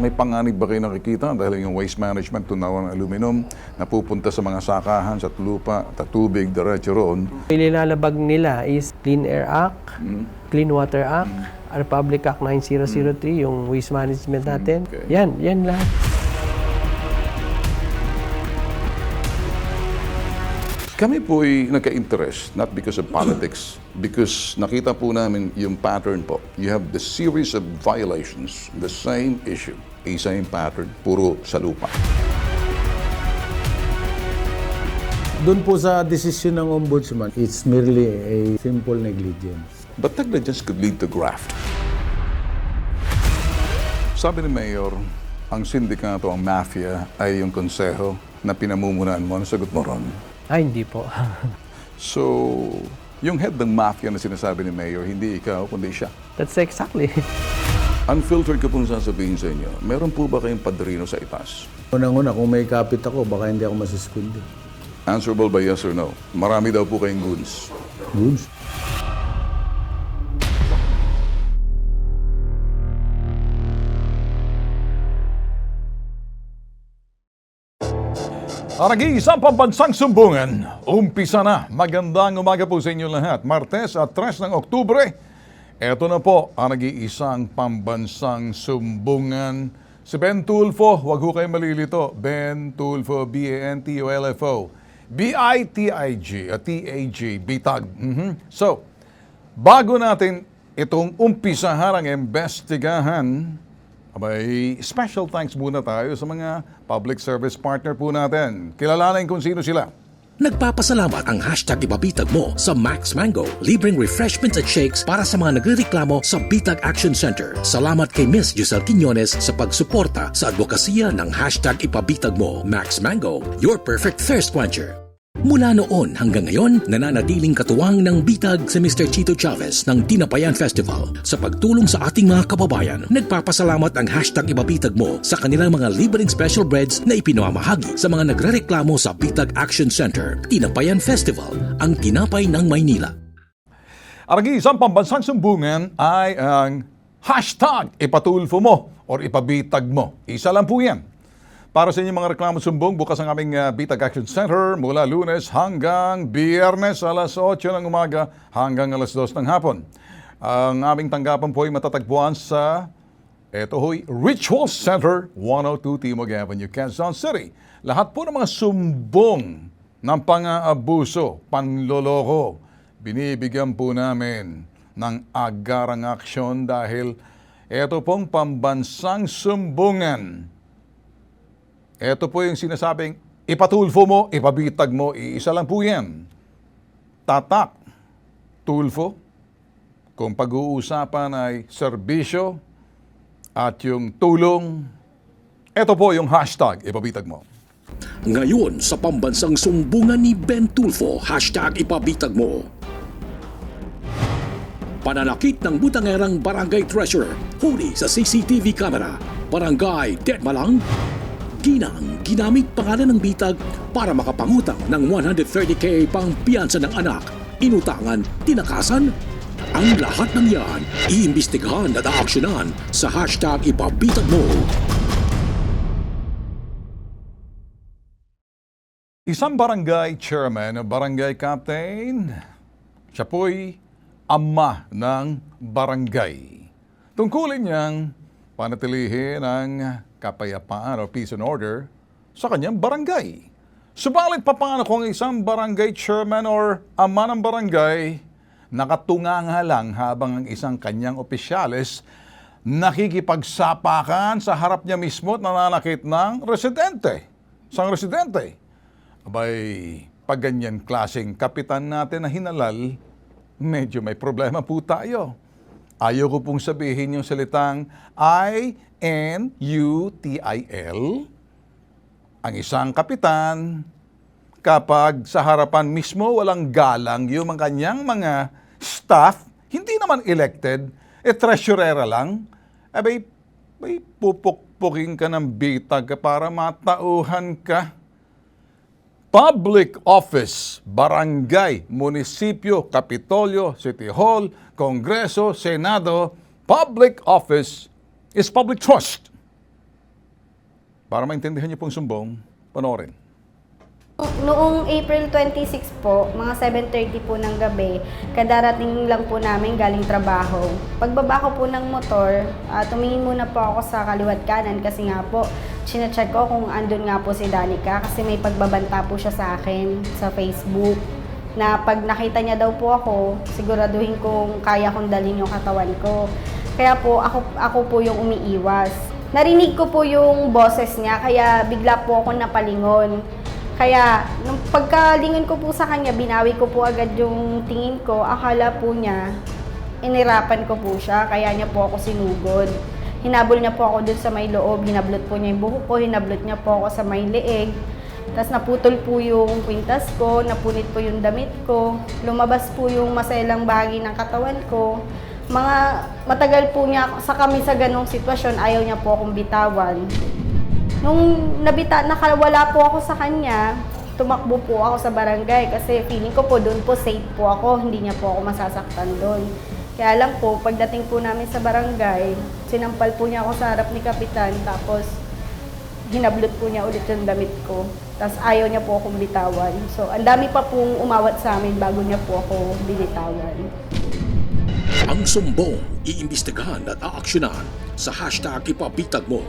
may panganib ba kayo nakikita dahil yung waste management, tunawan ng aluminum, napupunta sa mga sakahan, sa lupa, sa tubig, diretso roon? Inilalabag nila is Clean Air Act, Clean Water Act, Republic Act 9003, yung waste management natin. Okay. Yan lahat. Kami po'y nagka-interest, not because of politics, because nakita po namin yung pattern po. You have the series of violations, the same issue, same pattern, puro sa lupa. Doon po sa desisyon ng Ombudsman, it's merely a simple negligence. But negligence could lead to graft. Sabi ni Mayor, ang sindikato, ang mafia, ay yung konseho na pinamumunan mo. Ano sagot mo ron? Ay, hindi po. So, yung head ng mafia na sinasabi ni Mayor, hindi ikaw, kundi siya. That's exactly. Unfiltered ko pong sasabihin sa inyo, meron po ba kayong padrino sa itaas? Unang-una, kung may kapit ako, baka hindi ako masuspindi. Answerable by yes or no? Marami daw po kayong goons. Goods? Aragi-isang pambansang sumbungan. Umpisa na. Magandang umaga po sa inyo lahat. Martes at 3 ng Oktubre. Ito na po ang nag-iisang pambansang sumbungan. Si Ben Tulfo, wag ho kayo malilito. Ben Tulfo, B-A-N-T-O-L-F-O. B-I-T-I-G, T-A-G, Bitag. So, bago natin itong umpisahan ang investigahan, abay, special thanks muna tayo sa mga public service partner po natin. Kilalanin kung sino sila. Nagpapasalamat ang hashtag Ipabitag Mo sa Max Mango. Libreng refreshments at shakes para sa mga nagrereklamo sa Bitag Action Center. Salamat kay Miss Giselle Quiñones sa pagsuporta sa advokasya ng hashtag Ipabitag Mo. Max Mango, your perfect thirst quencher. Mula noon hanggang ngayon, nananatiling katuwang ng Bitag si Mr. Chito Chavez ng Tinapayan Festival. Sa pagtulong sa ating mga kababayan, nagpapasalamat ang hashtag Ipabitag Mo sa kanilang mga libreng special breads na ipinamahagi sa mga nagrereklamo sa Bitag Action Center. Tinapayan Festival, ang tinapay ng Maynila. Aragi-isang pambansang sumbungan ay ang hashtag Ipatulfo Mo or Ipabitag Mo. Isa lang po yan. Para sa inyong mga reklamo sumbong, bukas ang aming Bitag Action Center mula Lunes hanggang Biyernes alas 8 ng umaga hanggang alas 2 ng hapon. Ang aming tanggapan po ay matatagpuan sa Ritual Center, 102 Timog Avenue, Quezon City. Lahat po ng mga sumbong ng pang-aabuso, panloloko, binibigyan po namin ng agarang aksyon dahil ito pong pambansang sumbungan. Ito po yung sinasabing, ipatulfo mo, ipabitag mo, iisa lang po yan. Tatak, tulfo, kung pag-uusapan ay serbisyo at yung tulong, ito po yung hashtag, ipabitag mo. Ngayon sa pambansang sumbungan ni Ben Tulfo, hashtag Ipabitag Mo. Pananakit ng butangerang barangay treasurer, huli sa CCTV camera, barangay Detmalang, ginamit pangalan ng bitag para makapangutang ng 130K pang piyansa ng anak, inutangan, tinakasan. Ang lahat ng yan, iimbestigahan at aaksyonan sa hashtag Ipabitag Mo. Isang barangay chairman o barangay captain, siya po'y ama ng barangay. Tungkulin niyang panatilihin ang kapayapaan o peace and order sa kanyang barangay. Subalit paano kung isang barangay chairman or ama ng barangay nakatunganga lang habang ang isang kanyang opisyales nakikipagsapakan sa harap niya mismo at nananakit ng residente. Isang residente. Abay, pag ganyan klaseng kapitan natin na hinalal, medyo may problema po tayo. Ayaw ko pong sabihin yung salitang I-N-U-T-I-L. Ang isang kapitan, kapag sa harapan mismo walang galang yung kanyang mga staff, hindi naman elected, treasurera lang, may pupukpukin ka ng bitag para matauhan ka. Public office, barangay, munisipyo, kapitolyo, city hall, kongreso, senado, public office is public trust. Para maintindihan niyo pong sumbong, panoorin. Noong April 26 po, mga 7:30 po ng gabi, kadarating lang po namin galing trabaho. Pagbaba ko po ng motor, tumingin muna po ako sa kaliwat kanan kasi nga po, chinecheck ko kung andun nga po si Danica kasi may pagbabanta po siya sa akin sa Facebook na pag nakita niya daw po ako, siguraduhin kong kaya kong dalhin yung katawan ko. Kaya po ako po yung umiiwas. Narinig ko po yung boses niya kaya bigla po ako napalingon. Kaya, nung pagkalingon ko po sa kanya, binawi ko po agad yung tingin ko. Akala po niya, inirapan ko po siya, kaya niya po ako sinugod. Hinabol niya po ako dun sa may loob, hinablot po niya yung buhok ko, hinablot niya po ako sa may leeg. Tapos naputol po yung kwintas ko, napunit po yung damit ko, lumabas po yung maselang bahagi ng katawan ko. Matagal po niya, sa kami sa ganong sitwasyon, ayaw niya po akong bitawan. Nung nakawala po ako sa kanya, tumakbo po ako sa barangay kasi feeling ko po doon po safe po ako, hindi niya po ako masasaktan doon. Kaya lang po, pagdating po namin sa barangay, sinampal po niya ako sa harap ni Kapitan, tapos hinablot po niya ulit yung damit ko. Tapos ayaw niya po akong bitawan. So, ang dami pa pong umawat sa amin bago niya po ako binitawan. Ang sumbong, iimbestigahan at aaksyonan sa hashtag ipabitag mo.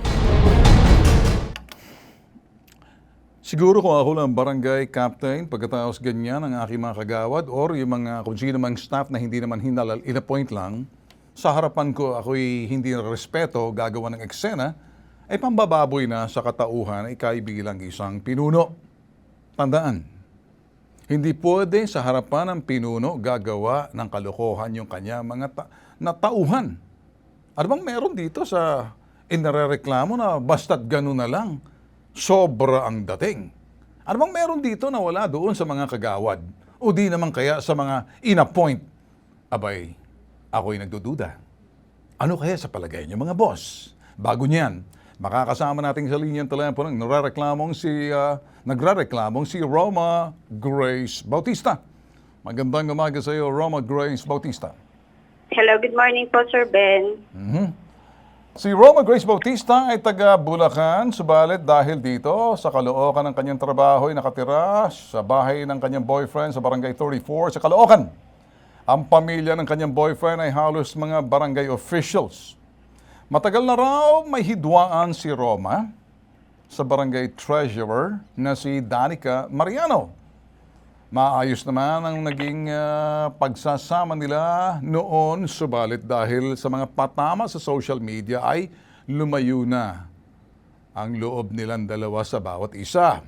Siguro kung ako lang barangay captain, pagkatapos ganyan ang aking mga kagawad or yung mga kung sino mang staff na hindi naman hinalal, in-appoint lang, sa harapan ko ako'y hindi na respeto, gagawa ng eksena, ay pambababoy na sa katauhan ay kaibilang isang pinuno. Tandaan, hindi pwede sa harapan ng pinuno gagawa ng kalokohan yung kanya mga tauhan. Ano bang meron dito sa inarereklamo na basta't gano'n na lang? Sobra ang dating. Ano bang meron dito na wala doon sa mga kagawad? O di naman kaya sa mga in-appoint? Abay, ako'y nagdududa. Ano kaya sa palagay niyo mga boss? Bago niyan, makakasama natin sa linyang telepono ng nagrereklamong si Roma Grace Bautista. Magandang umaga sa iyo, Roma Grace Bautista. Hello, good morning po, Sir Ben. Si Roma Grace Bautista ay taga Bulacan, subalit dahil dito sa Caloocan ng kanyang trabaho ay nakatira sa bahay ng kanyang boyfriend sa Barangay 34 sa Caloocan. Ang pamilya ng kanyang boyfriend ay halos mga barangay officials. Matagal na raw may hidwaan si Roma sa barangay treasurer na si Danica Mariano. Maayos naman ang naging pagsasama nila noon, subalit dahil sa mga patama sa social media ay lumayo na ang loob nilang dalawa sa bawat isa.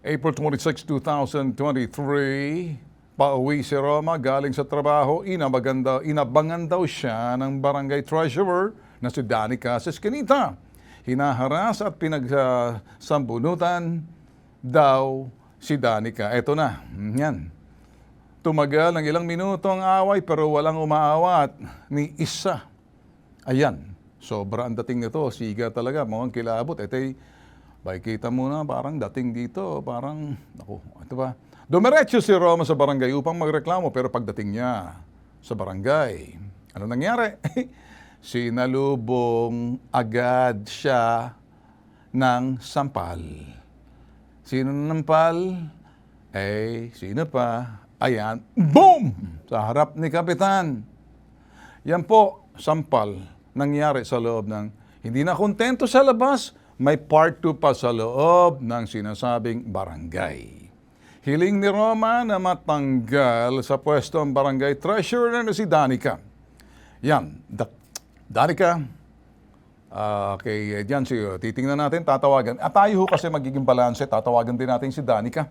April 26, 2023, pauwi si Roma galing sa trabaho, inabangan daw siya ng barangay treasurer na si Danica Sescanita. Hinaharas at pinagsambunutan daw si Danica. Eto na, yan. Tumagal ng ilang minuto ang away pero walang umaawat ni isa. Ayan, sobra ang dating nito. Siga talaga, mukhang kilabot. Ito'y, kita mo na, parang dating dito, parang, ito ba? Dumiretso si Roma sa barangay upang magreklamo pero pagdating niya sa barangay, ano nangyari? Sinalubong agad siya ng sampal. Sino nampal? Sino pa? Ayan, boom! Sa harap ni Kapitan. Yan po, sampal, nangyari sa loob ng, hindi na kontento sa labas, may part 2 pa sa loob ng sinasabing barangay. Hiling ni Roma na matanggal sa pwesto ang barangay treasurer na si Danica. Yan, Danica, okay, diyan titingnan natin, tatawagan. At tayo kasi magiging balanse, tatawagan din natin si Danica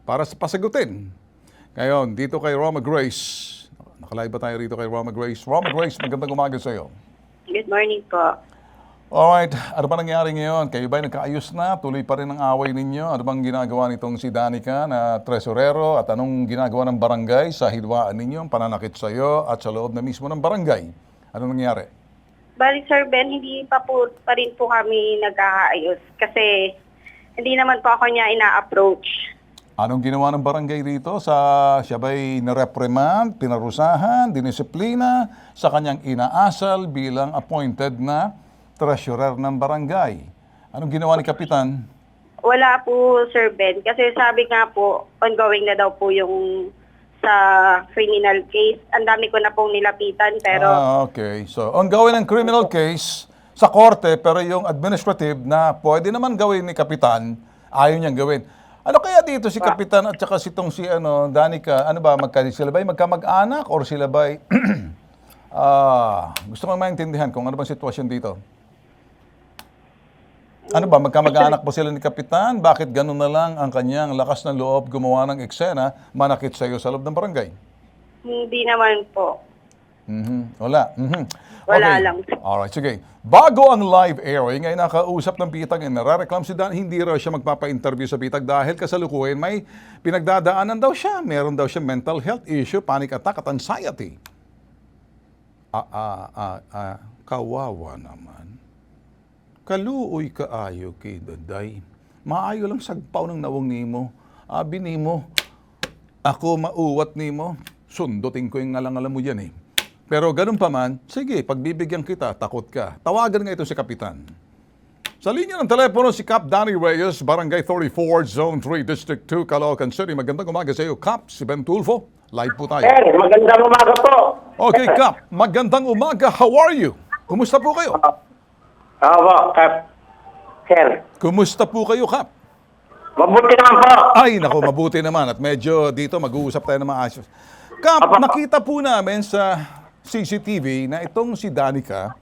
para pasagutin. Ngayon, dito kay Roma Grace. Nakalive ba tayo rito kay Roma Grace? Roma Grace, magandang umaga sa iyo. Good morning po. Alright, ano ba nangyari ngayon? Kayo ba'y nagkaayos na? Tuloy pa rin ang away ninyo? Ano bang ginagawa nitong si Danica na tresurero? At anong ginagawa ng barangay sa hidwaan ninyo, pananakit sa iyo at sa loob na mismo ng barangay? Ano nangyari? Bali, Sir Ben, hindi pa rin po kami nagkakaayos kasi hindi naman po ako niya ina-approach. Anong ginawa ng barangay rito? Siya ba'y nareprimand, pinarusahan, dinisiplina sa kanyang inaasal bilang appointed na treasurer ng barangay? Anong ginawa ni Kapitan? Wala po, Sir Ben. Kasi sabi nga po, ongoing na daw po yung sa criminal case. Ang dami ko na pong nilapitan, pero Okay. So, ongoing ang criminal case sa korte, pero yung administrative na pwede naman gawin ni Kapitan, ayaw niyang gawin. Ano kaya dito si Kapitan at saka si Danica, ano ba, sila ba'y magkamag-anak or sila ba'y, gusto ko maintindihan kung ano bang sitwasyon dito. Ano ba, magkamag-anak po sila ni Kapitan? Bakit ganun na lang ang kanyang lakas ng loob gumawa ng eksena, manakit sa iyo sa loob ng barangay? hindi naman po. Wala. Wala Okay. lang. Alright, sige. Bago ang live airing, ay nakausap ng Bitag, narareklam si Dan, hindi raw siya magpapa-interview sa Bitag dahil kasalukuyan may pinagdadaanan daw siya. Meron daw siya mental health issue, panic attack at anxiety. Kawawa naman. Kaluoy kaayo kay Daday. Maayo lang sagpaw ng nawong nimo. Abi nimo, ako mauwat nimo. Sundutin ko yung ngalang-alam mo yan eh. Pero ganun pa man, sige, pagbibigyan kita, takot ka. Tawagan nga ito si Kapitan. Sa linya ng telepono si Cap Danny Reyes, Barangay 34, Zone 3, District 2, Caloocan City. Magandang umaga sa iyo, Cap. Si Ben Tulfo. Live po tayo. Sir, magandang umaga po. Okay, Cap. Magandang umaga. How are you? Kumusta po kayo? Opo, Kap. Sir, Kumusta po kayo, Cap? mabuti naman po. Ay, nako, mabuti naman. At medyo dito mag-uusap tayo ng maayos. Cap, nakita po namin sa CCTV na itong si Danica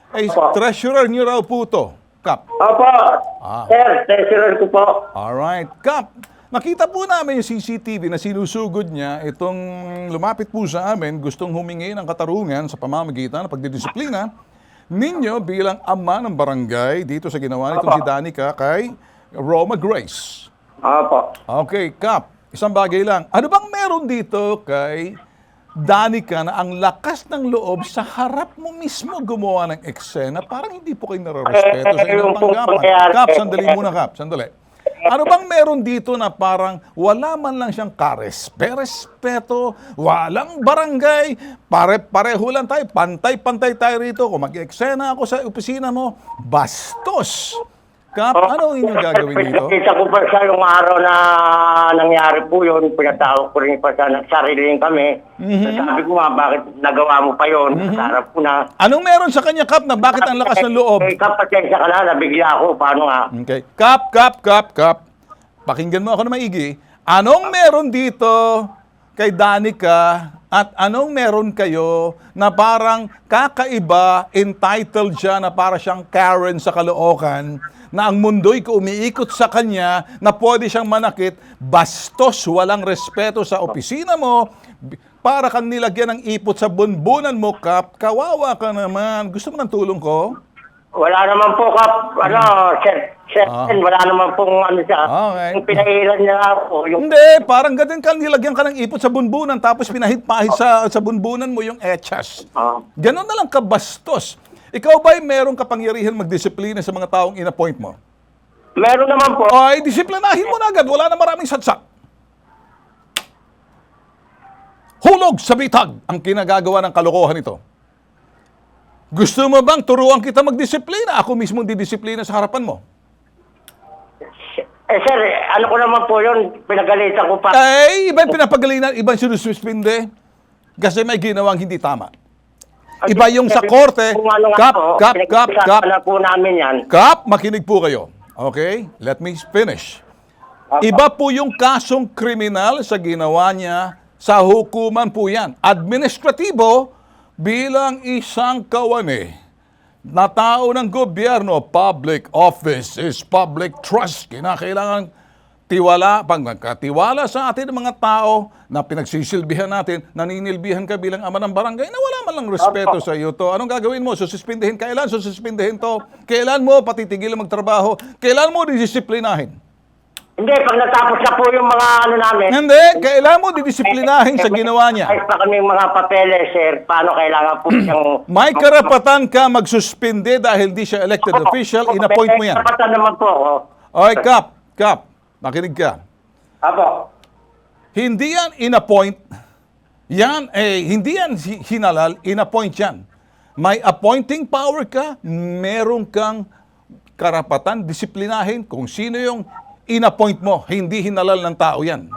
ay treasurer niyo raw po to, Cap. Opo, sir, treasurer ko po. Alright. Cap, nakita po namin yung CCTV na sinusugod niya itong lumapit po sa amin, gustong humingi ng katarungan sa pamamagitan ng pagdidisiplina ninyo bilang ama ng barangay dito sa ginawa nitong si Danica kay Roma Grace. Opo. Okay, Cap, isang bagay lang. Ano bang meron dito kay Danica na ang lakas ng loob sa harap mo mismo gumawa ng eksena? Parang hindi po kayo nararespeto sa inyong tanggapan. Cap, sandali muna, Cap. Sandali. Ano bang meron dito na parang wala man lang siyang karespeto, walang barangay, pare-pareho lang tayo, pantay-pantay tayo rito. Kung mag-eksena ako sa opisina mo, bastos. Cap, ano ang inyong gagawin dito? Kita ko pa sa yung araw na nangyari po yun, pinatawag ko rin pa sa nagsariling kami. Sabi ko nga, bakit nagawa mo pa yun? Sarap ko na. Anong meron sa kanya, Cap, na bakit ang lakas ng loob? Kap, pasensya ka na, nabigla ako. Paano nga? Okay. Cap. Pakinggan mo ako na maigi. Anong meron dito kay Danica at anong meron kayo na parang kakaiba, entitled siya na para siyang Karen sa Caloocan, na ang mundo'y umiikot sa kanya, na pwede siyang manakit, bastos, walang respeto sa opisina mo, para kang nilagyan ng ipot sa bunbunan mo, Cap. Kawawa ka naman. Gusto mo ng tulong ko? Wala naman po, Kap. Sir, wala naman pong ano siya. Okay. Yung pinahilan niya ako. Yung Hindi, parang ganun ka, nilagyan ka ng ipot sa bunbunan, tapos pinahit-pahit sa bunbunan mo yung echas. Ganon na lang kabastos. Ikaw ba'y merong kapangyarihan magdisiplina sa mga taong in-appoint mo? meron naman po. Ay, disiplinahin mo na agad. Wala na maraming satsak. Hulog sa bitag ang kinagagawa ng kalokohan ito. Gusto mo bang turuan kita magdisiplina? Ako mismo didisiplina sa harapan mo. Sir, ano ko naman po yun, pinagalitan ko pa. Ay, iba'y pinapagalinan, iba'y sinususpinde. Kasi may ginawang hindi tama. Iba yung sa korte. Kung ano nga po, Kap. pinag-usapan na po namin yan. Kap, makinig po kayo. Okay? Let me finish. Iba po yung kasong kriminal sa ginawa niya, sa hukuman po yan. Administratibo, bilang isang kawani na tao ng gobyerno, public office is public trust. Kinakailangan pagkatiwala sa atin ng mga tao na pinagsisilbihan natin, naninilbihan ka bilang ama ng barangay na wala man lang respeto sa iyo to. Anong gagawin mo? Sususpindihin? Kailan sususpindihin to? Kailan mo patitigil magtrabaho? Kailan mo didisiplinahin? Hindi, pag natapos na po yung mga ano namin. Hindi, kailan mo didisiplinahin sa ginawa niya? Ay, pa kami mga papeles, sir. Paano kailangan po siyang... May karapatan ka magsuspinde dahil di siya elected official, in-appoint mo yan. May karapatan naman po ako. Okay, Kap, makinig ka. Apo. Hindi yan in-appoint. Hindi yan hinalal, in-appoint yan. May appointing power ka, meron kang karapatan disiplinahin kung sino yung in-appoint mo. Hindi hinalal ng tao yan.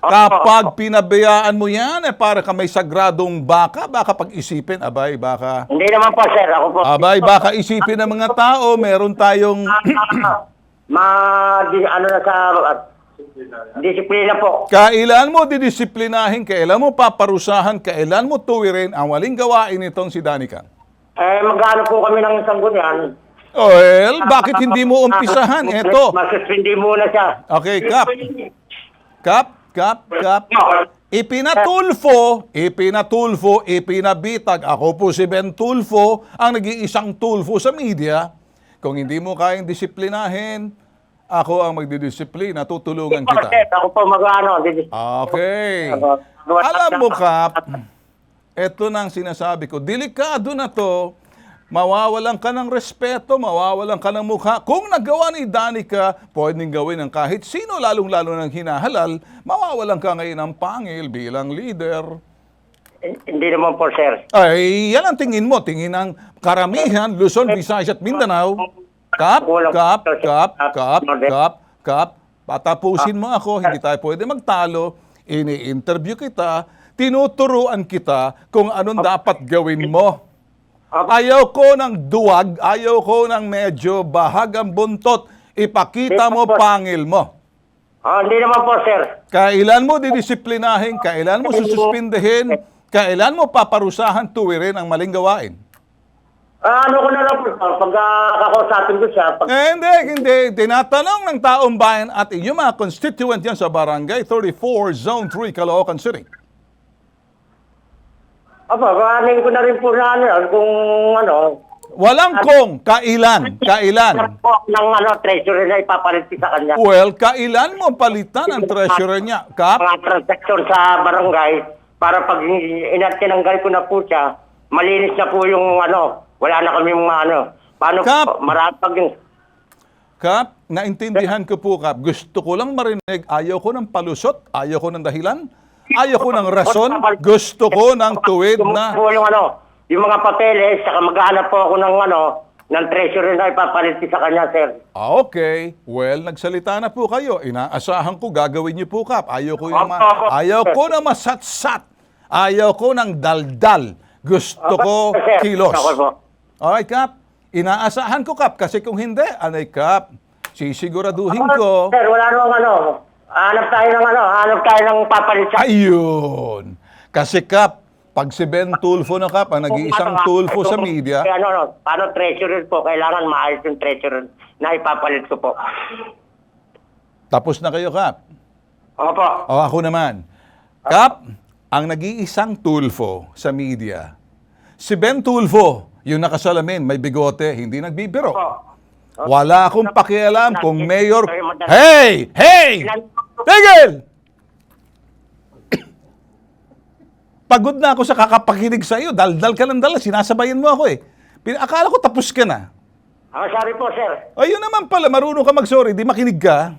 Kapag pinabayaan mo yan, para ka may sagradong baka pag-isipin, abay, baka... Hindi naman po, sir. Ako po. Abay, baka isipin ng mga tao, meron tayong... Ano na sa disiplina po. Kailan mo didisiplinahin, kailan mo paparusahan, kailan mo tuwirin ang waling gawain nitong si Danica? Magkano po kami ng sanggunian? Well, bakit hindi mo umpisahan? Ito. Masuspindi muna siya. Okay, Kap. Ipinabitag. Ako po si Ben Tulfo, ang nag-iisang Tulfo sa media. Kung hindi mo kayang disiplinahin, ako ang magdidisiplina, tutulungan kita. Ako po mag-ano. Okay. Alam mo, Kap, ito nang sinasabi ko, delikado na to, mawawalan ka ng respeto, mawawalan ka ng mukha. Kung nagawa ni Danica, pwedeng gawin ng kahit sino, lalong-lalo ng hinahalal, mawawalan ka ngayon ng pangil bilang leader. Hindi naman po, sir. Ay, yan ang tingin mo. Tingin ng karamihan, Luzon, Visayas at Mindanao. Kap, patapusin mo ako, hindi tayo pwede magtalo, ini-interview kita, tinuturuan kita kung anong dapat gawin mo. Ayaw ko ng duwag, ayaw ko ng medyo bahagang buntot, ipakita mo pangil mo. Hindi naman po, sir. Kailan mo didisiplinahin, kailan mo sususpindehin, kailan mo paparusahan, tuwirin ang maling gawain. Ano ko na lang po, pag kakausapin ko siya. Hindi. Tinatanong ng taong bayan at inyong mga constituent yan sa Barangay 34, Zone 3, Caloocan City. Kanin ko na rin po na kung ano. Walang kung, kailan. Ng treasurer na ipapalit sa kanya. Well, kailan mo palitan ang treasurer niya? Kap? Mga transaction sa barangay, para pag tinanggal ko na po siya, malinis na po yung wala na kami paano Kap. po, marapag yung... Kap, naintindihan ko po, Kap. Gusto ko lang marinig, ayaw ko ng palusot, ayaw ko ng dahilan, ayaw ko ng rason, gusto ko ng tuwid na... Yung mga papeles, saka maghahanap po ako ng treasurer na ipapalit sa kanya, sir. Okay. Well, nagsalita na po kayo. Inaasahan ko, gagawin niyo po, Kap. Ayaw ko ng masatsat. Ayaw ko ng daldal. Gusto ko kilos. Alright, Kap. Inaasahan ko, Kap. Kasi kung hindi, Kap, sisiguraduhin ko. Sir, wala namang hanap tayo ng papalit sa... Ayun. Kasi, Kap, pag si Ben Tulfo na, Kap, ang nag-iisang Tulfo sa media... Paano treasurer po? Kailangan maayos yung treasurer na ipapalit ko po. Tapos na kayo, Kap. Opo. O, ako naman. Kap, ang nag-iisang Tulfo sa media, si Ben Tulfo, yung nakasalamin, may bigote, hindi nagbibiro. Wala akong pakialam kung mayor... Hey! Tigil! Pagod na ako sa kakapakinig sa iyo. Daldal ka ng daldal. Sinasabayan mo ako eh. Akala ko tapos ka na. Sorry po, sir. Ayun naman pala, marunong ka mag-sorry, di makinig ka.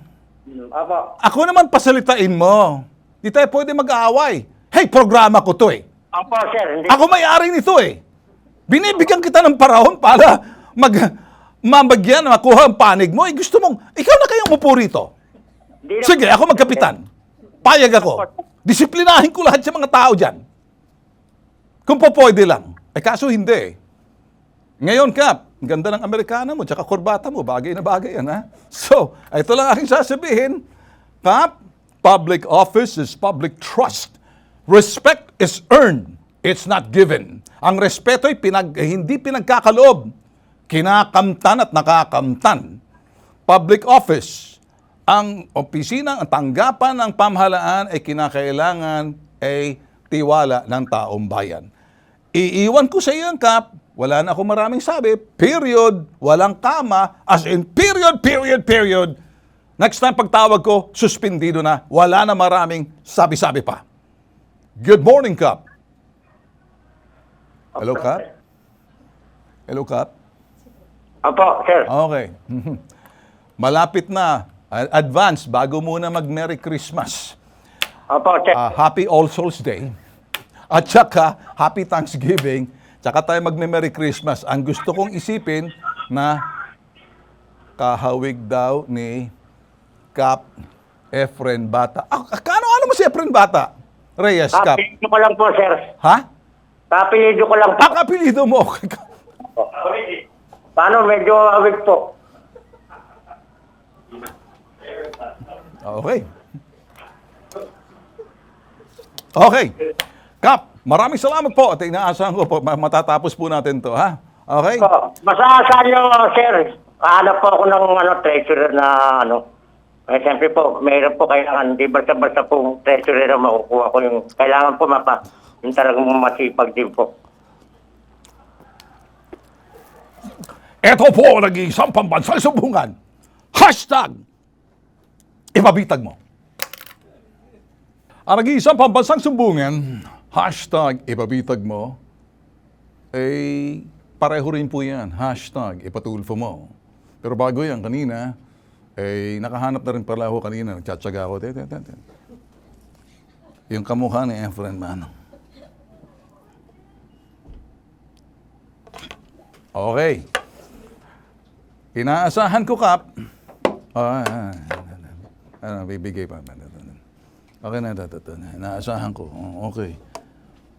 Opo. Ako naman pasalitain mo. Di tayo pwede mag-aaway. Hey, programa ko to eh. Opo, sir. Ako may-ari nito eh. Binibigyan kita ng parahon para mamagyan, makuha ang panig mo. Gusto mong, ikaw na kayang upo rito. Sige, ako magkapitan. Payag ako. Disiplinahin ko lahat sa mga tao dyan. Kung po pwede lang. Kaso hindi. Ngayon, Kap, ganda ng Amerikana mo, tsaka korbata mo, bagay na bagay yan, ha? So, ito lang aking sasabihin. Kap, public office is public trust. Respect is earned. It's not given. Ang respeto ay hindi pinagkakaloob. Kinakamtan at nakakamtan. Public office, ang opisina, ang tanggapan ng pamahalaan ay kinakailangan ay tiwala ng taong bayan. Iiwan ko sa iyo, Kap. Wala na akong maraming sabi. Period. Walang kama. As in, period. Next time pagtawag ko, suspendido na. Wala na maraming sabi-sabi pa. Good morning, Kap. Hello, Kap? Hello, Kap? Opo, sir. Okay. Malapit na. Advance, bago muna mag-Merry Christmas. Opo, sir. Happy All Souls Day. At saka, Happy Thanksgiving. Tsaka tayo mag-Merry Christmas. Ang gusto kong isipin na kahawig daw ni Cap Efren Bata. Ano mo si Efren Bata? Reyes Cap. Kapilido ko lang po, sir. Ha? Kapilido ko lang po. Kapilido mo. Paano? Medyo awig po. Okay. Okay. Kap, maraming salamat po at inaasahan ko po matatapos po natin to, ha? Okay? So, masasaan nyo, sir. Kahanap po ako ng treasurer na siyempre po, mayroon po kailangan, di basta-basta po treasurer na makukuha ko yung, kailangan po yung talagang masipag din po. Ito po nag-iisang pambansang sumbungan. Hashtag ipabitag mo. Ang nag-iisang pambansang sumbungan, hashtag ipabitag mo, pareho rin po yan. Hashtag ipatulfo mo. Pero bago yan, kanina, nakahanap na rin pala ako kanina. Nagtsatsaga ako. Yung kamukha ni Efren Mano. Okay. Inaasahan ko, Kap. Bibigay pa. Okay na, inaasahan ko. Okay.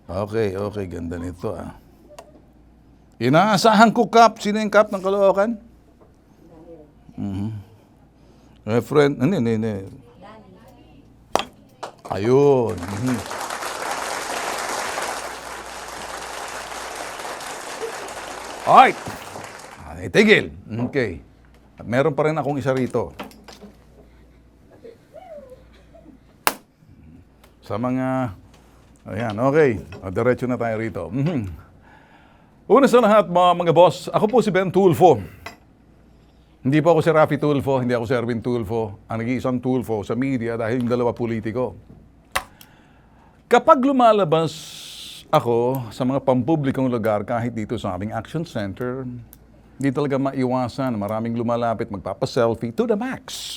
Okay, ganda nito, Inaasahan ko, Kap. Sino yung Kap ng Caloocan? Friend, hindi. Ayun. Alright. Tigil. Okay. At meron pa rin akong isa rito. Sa mga... Ayan, okay. Diretso na tayo rito. Una sa lahat, mga boss, ako po si Ben Tulfo. Hindi po ako si Rafi Tulfo, hindi ako si Erwin Tulfo. Ang nag-iisang Tulfo sa media dahil yung dalawa politiko. Kapag lumalabas ako sa mga pampublikong lugar, kahit dito sa aming action center, hindi talaga maiwasan. Maraming lumalapit, magpapaselfie to the max.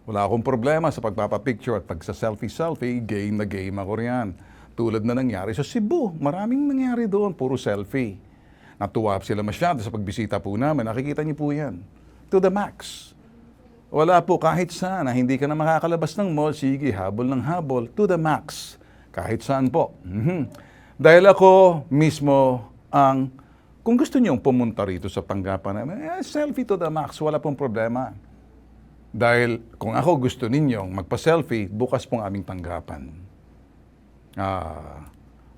Wala akong problema sa pagpapapicture at pagsa-selfie-selfie, game na game ako riyan. Tulad na nangyari sa Cebu. Maraming nangyari doon, puro selfie. Natuwa sila masyado sa pagbisita po namin. Nakikita niyo po yan. To the max. Wala po kahit saan na hindi ka na makakalabas ng mall, sige, habol ng habol, to the max. Kahit saan po. Dahil ako mismo ang, kung gusto niyong pumunta rito sa tanggapan namin, selfie to the max, wala pong problema. Dahil kung ako gusto ninyong magpa-selfie, bukas pong aming tanggapan.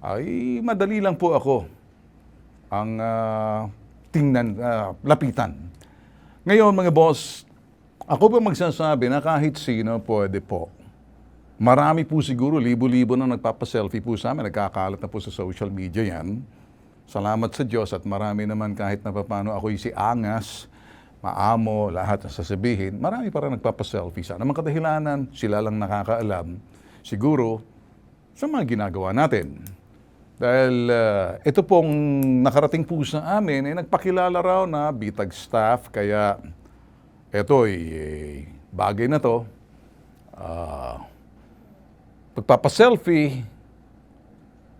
Ay madali lang po ako ang lapitan. Ngayon mga boss, ako po magsasabi na kahit sino pwede po. Marami po siguro, libo-libo na nagpapaselfie po sa amin. Nagkakalat na po sa social media yan. Salamat sa Diyos at marami naman kahit na paano ako'y si Angas, maamo, lahat sasabihin. Marami pa rin nagpapaselfie. Sana naman kadahilanan, sila lang nakakaalam. Siguro, sa mga ginagawa natin. Dahil ito pong nakarating po sa amin, nagpakilala raw na bitag staff, kaya ito'y bagay na to. Pagpapaselfie,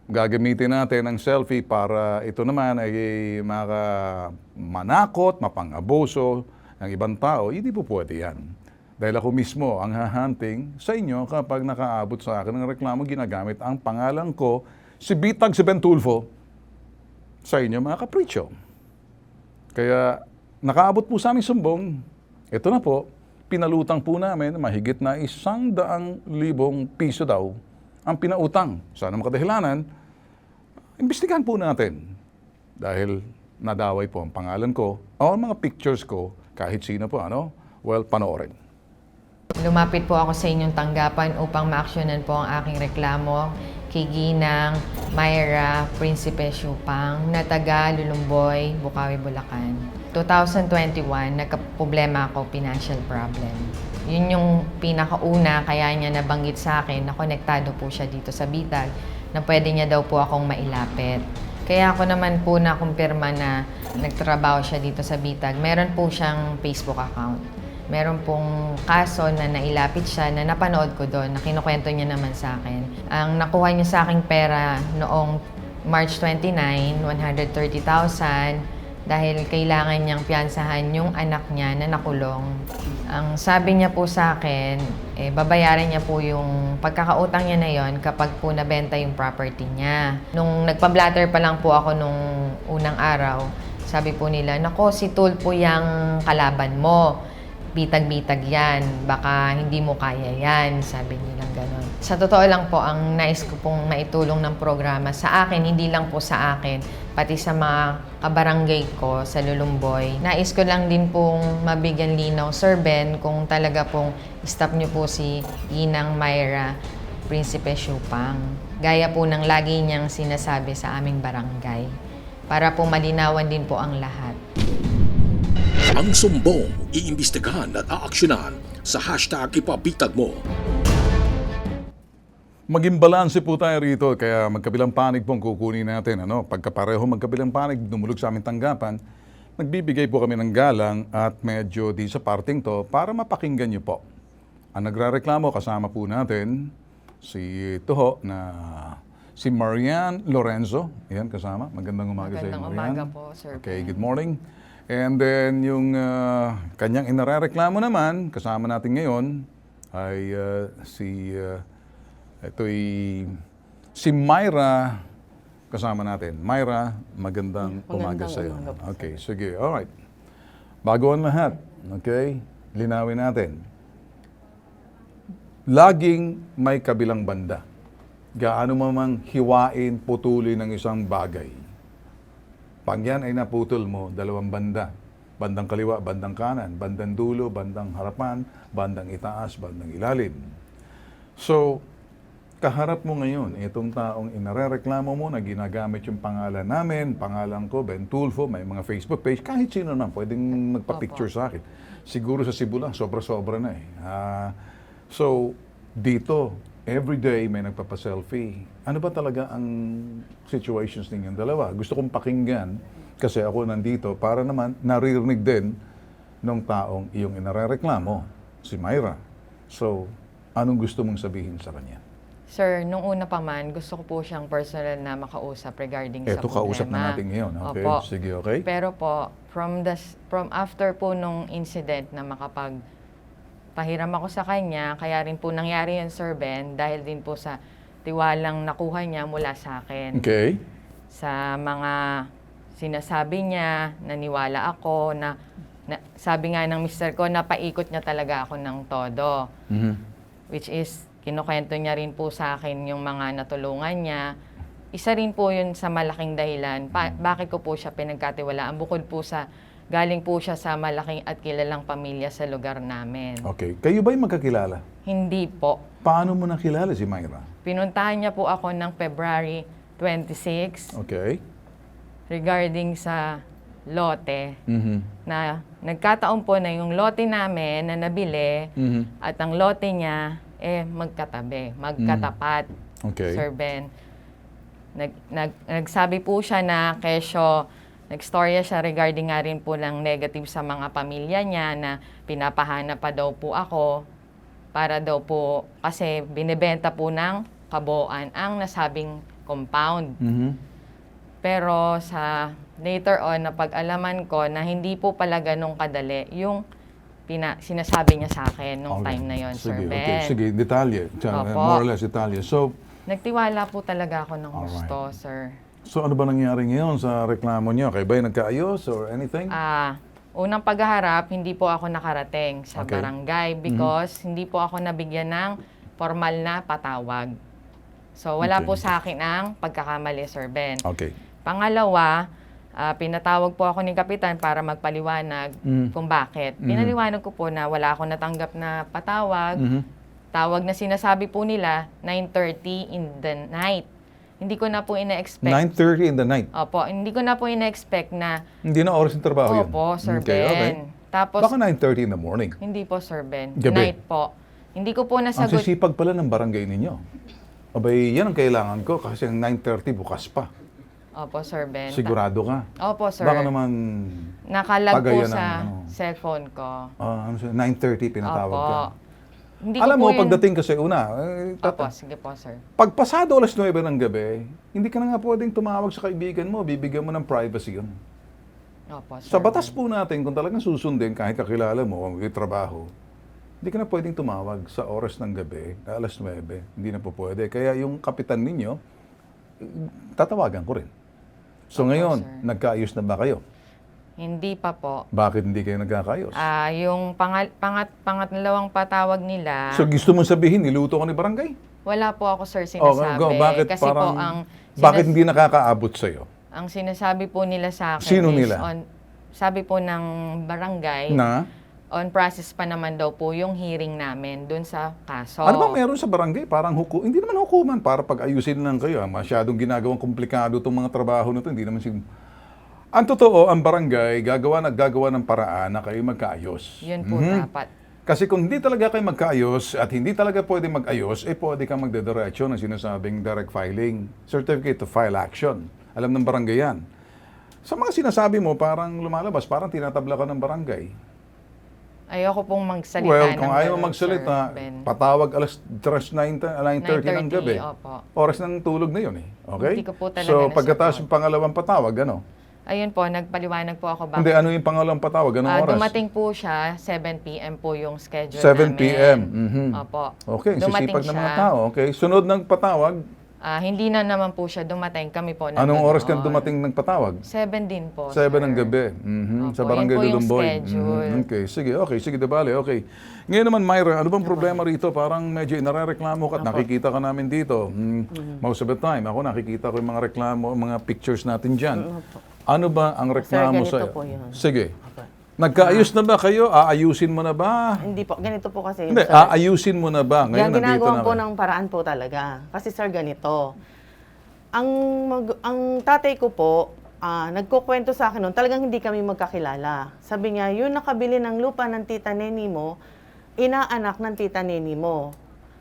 gagamitin natin ang selfie para ito naman ay manakot, mapang-abuso ng ibang tao. Hindi po pwede yan. Dahil ako mismo ang hahunting sa inyo kapag nakaabot sa akin ng reklamo, ginagamit ang pangalan ko, si Bitag, si Ben Tulfo, sa inyo mga kapritsyo. Kaya nakaabot po sa aming sumbong, ito na po, pinalutang po namin mahigit na 100,000 piso daw ang pinautang. Sana makadahilanan, imbestigahan po natin. Dahil nadaway po ang pangalan ko o ang mga pictures ko, kahit sino po, panoorin. Lumapit po ako sa inyong tanggapan upang ma-actionan po ang aking reklamo kay Ginang Myra Principe Siupang na taga Lulumboy, Bukawi, Bulacan. 2021, nagka-problema ako, financial problem. Yun yung pinakauna, kaya niya nabanggit sa akin na konektado po siya dito sa Bitag, na pwede niya daw po akong mailapit. Kaya ako naman po nakumpirma na nagtrabaho siya dito sa Bitag. Meron po siyang Facebook account. Meron pong kaso na nailapit siya na napanood ko doon, na kinukwento niya naman sa akin. Ang nakuha niya sa aking pera noong March 29, 130,000, dahil kailangan niyang piyansahan yung anak niya na nakulong. Ang sabi niya po sa akin, babayaran niya po yung pagkakautang niya na yon kapag po nabenta yung property niya. Nung nagpa-blatter pa lang po ako nung unang araw, sabi po nila, nako, si Tul po yung kalaban mo. Bitag-bitag yan, baka hindi mo kaya yan, sabi nilang gano'n. Sa totoo lang po, ang nais ko pong maitulong ng programa sa akin, hindi lang po sa akin, pati sa mga kabarangay ko sa Lulumboy. Nais ko lang din pong mabigyan linaw, Sir Ben, kung talaga pong stop niyo po si Ginang Myra Prinsipe Siupang. Gaya po ng lagi niyang sinasabi sa aming barangay, para po malinawan din po ang lahat. Ang sumbong, iimbestigahan at aaksyonan sa hashtag ipabitag mo. Maging balanse po tayo rito, kaya magkabilang panig po ang kukunin natin. Pagkapareho magkabilang panig, dumulog sa aming tanggapan, nagbibigay po kami ng galang at medyo di sa parting to para mapakinggan niyo po. Ang nagrareklamo, kasama po natin si Tuho na si Marian Lorenzo. Yan, kasama. Magandang umaga sa iyo, Magandang Marian. umaga po, Sir Okay, Ben. good morning. And then yung kanyang inarereklamo naman, kasama natin ngayon, ay si Myra, kasama natin. Myra, magandang umaga sa iyo. Okay, sige, alright. Bago ang lahat, okay, linawin natin. Laging may kabilang banda. Gaano mamang hiwain, putulin ng isang bagay. Pag yan ay naputol mo, dalawang banda. Bandang kaliwa, bandang kanan, bandang dulo, bandang harapan, bandang itaas, bandang ilalim. So, kaharap mo ngayon, itong taong inarereklamo mo na ginagamit yung pangalan namin, pangalan ko, Ben Tulfo, may mga Facebook page, kahit sino naman, pwedeng magpa-picture sa akin. Siguro sa Cebu lang, sobra-sobra na eh. So, dito, everyday may nagpapa-selfie. Ano ba talaga ang situations ninyong dalawa? Gusto kong pakinggan kasi ako nandito para naman naririnig din ng taong iyong inarereklamo, si Myra. So, anong gusto mong sabihin sa kanya? Sir, nung una pa man, gusto ko po siyang personal na makausap regarding sa Eto, problema. kausap na natin ngayon. Okay, Opo. sige, okay? Pero po, from after po nung incident na pahiram ako sa kanya, kaya rin po nangyari yun, Sir Ben, dahil din po sa tiwalang nakuha niya mula sa akin. Okay. Sa mga sinasabi niya, naniwala ako, na sabi nga ng mister ko, napaikot niya talaga ako ng todo. Mhm. Which is, kinukwento niya rin po sa akin yung mga natulungan niya. Isa rin po yun sa malaking dahilan. Bakit ko po siya pinagkatiwalaan? Bukod po sa galing po siya sa malaking at kilalang pamilya sa lugar namin. Okay. Kayo ba'y magkakilala? Hindi po. Paano mo nakilala si Myra? Pinuntahan niya po ako ng February 26 Okay. regarding sa lote Mhm. na nagkataon po na yung lote namin na nabili Mhm. at ang lote niya magkatabi, magkatapat. Okay. Sir Ben. Nagsabi po siya na kesyo nag-storya siya regarding nga rin po ng negative sa mga pamilya niya na pinapahanap pa daw po ako para daw po kasi binibenta po ng kabuuan ang nasabing compound. Mhm. Pero sa later on, napag-alaman ko na hindi po pala ganun kadali yung sinasabi niya sa akin nung Okay. time na yon, Sir Sige, Ben. okay. Sige, detalye. Opo. More or less detalye. So, Nagtiwala po talaga ako ng Alright. gusto, sir. so ano ba nangyari ngayon sa reklamo niyo? Kayo ba'y nagkaayos or anything? Unang paghaharap, hindi po ako nakarating sa Okay. barangay because hindi po ako nabigyan ng formal na patawag. So, wala Okay. po sa akin ang pagkakamali, Sir Ben. Okay. Pangalawa, pinatawag po ako ni Kapitan para magpaliwanag kung bakit. Pinaliwanag ko po na wala akong natanggap na patawag. Tawag na sinasabi po nila, 9:30 in the night. Hindi ko na po ina-expect. 9:30 in the night. Opo, hindi ko na po ina-expect na, Hindi na oras ng trabaho yun? opo, Sir Okay, Ben. okay. Tapos, Baka 9:30 in the morning. hindi po, Sir Ben. Gabi. Night po. Hindi ko po Ang nasagot. sisipag pala ng barangay ninyo. Abay, yan ang kailangan ko kasi ang 9:30 bukas pa. Opo, Sir Ben. Sigurado ka? Opo, Sir. Baka naman, Nakalag po Pagayan ng sa ano. cellphone ko. 9:30 pinatawag Opo. ka. Hindi Alam ko mo, po yun- pagdating kasi una, Opo, sige po, sir. pagpasado alas 9 ng gabi, hindi ka na nga pwedeng tumawag sa kaibigan mo, bibigyan mo ng privacy yun. Opo, Sir Sa batas Ben. po natin, kung talagang susundin, kahit kakilala mo, kung may trabaho, hindi ka na pwedeng tumawag sa oras ng gabi, alas 9. Hindi na po pwede. Kaya yung kapitan ninyo, tatawagan ko rin. So Opo, ngayon, sir. nagkaayos na ba kayo? Hindi pa po. Bakit hindi kayo nagkakaayos? Yung pangatlawang patawag nila, So gusto mo sabihin, niluto ka ni barangay? wala po ako, sir, Oh, sinasabi. go. Bakit Kasi parang, po, ang bakit hindi nakakaabot sa'yo? ang sinasabi po nila sa akin Sino is nila? sabi po ng barangay, Na? on process pa naman daw po yung hearing namin dun sa kaso. Ano ba meron sa barangay? Parang hindi naman hukuman para pag-ayusin lang kayo. Masyadong ginagawang komplikado itong mga trabaho na ito. Hindi naman Ang totoo, ang barangay gagawa ng paraan na kayo magkaayos. Yun po dapat. Kasi kung hindi talaga kayo magkaayos at hindi talaga pwede mag-ayos, pwede kang magdediretso ng sinasabing direct filing, certificate to file action. Alam ng barangay yan. Sa mga sinasabi mo, parang lumalabas, parang tinatabla ka ng barangay. Ayoko pong magsalita Well, ng kung ayaw ganun, magsalita, Sir Ben. patawag alas 9:30 ng gabi. Opo. Oras ng tulog na yun Okay? Hindi ko po talaga So, pagkatapos na-support. yung pangalawang patawag, ano? Ayun po, nagpaliwanag po ako Hindi, ano yung pangalawang patawag? Anong oras? Dumating po siya, 7 p.m. po yung schedule 7 namin. p.m. Mhm. Opo. Okay, Dumating sisipag ng mga siya. tao. Okay, sunod ng patawag, Hindi na naman po siya dumating. Kami po anong nandun oras ka noon. dumating ng patawag? 7 din po, 7 ng sir. gabi. Mhm. Opo, Sa barangay yun po yung Lulumboy. schedule. Mhm. Okay, sige, Dabale, okay. Ngayon naman, Myra, ano bang problema rito? Parang medyo inarereklamo ka at nakikita ka namin dito. Most of the time, ako nakikita ko yung mga reklamo, mga pictures natin dyan. Ano ba ang reklamo ganito sa'yo? po yun. Sige. Nagkaayos na ba kayo? Aayusin mo na ba? Hindi po, ganito po kasi. Hindi, sir. aayusin mo na ba? Ngayon Yan, nandito ginagawa na po kayo. ng paraan po talaga. Kasi sir, ganito. Ang tatay ko po, nagkukwento sa akin noon, talagang hindi kami magkakilala. Sabi niya, yung nakabili ng lupa ng tita Neni mo, inaanak ng tita Neni mo.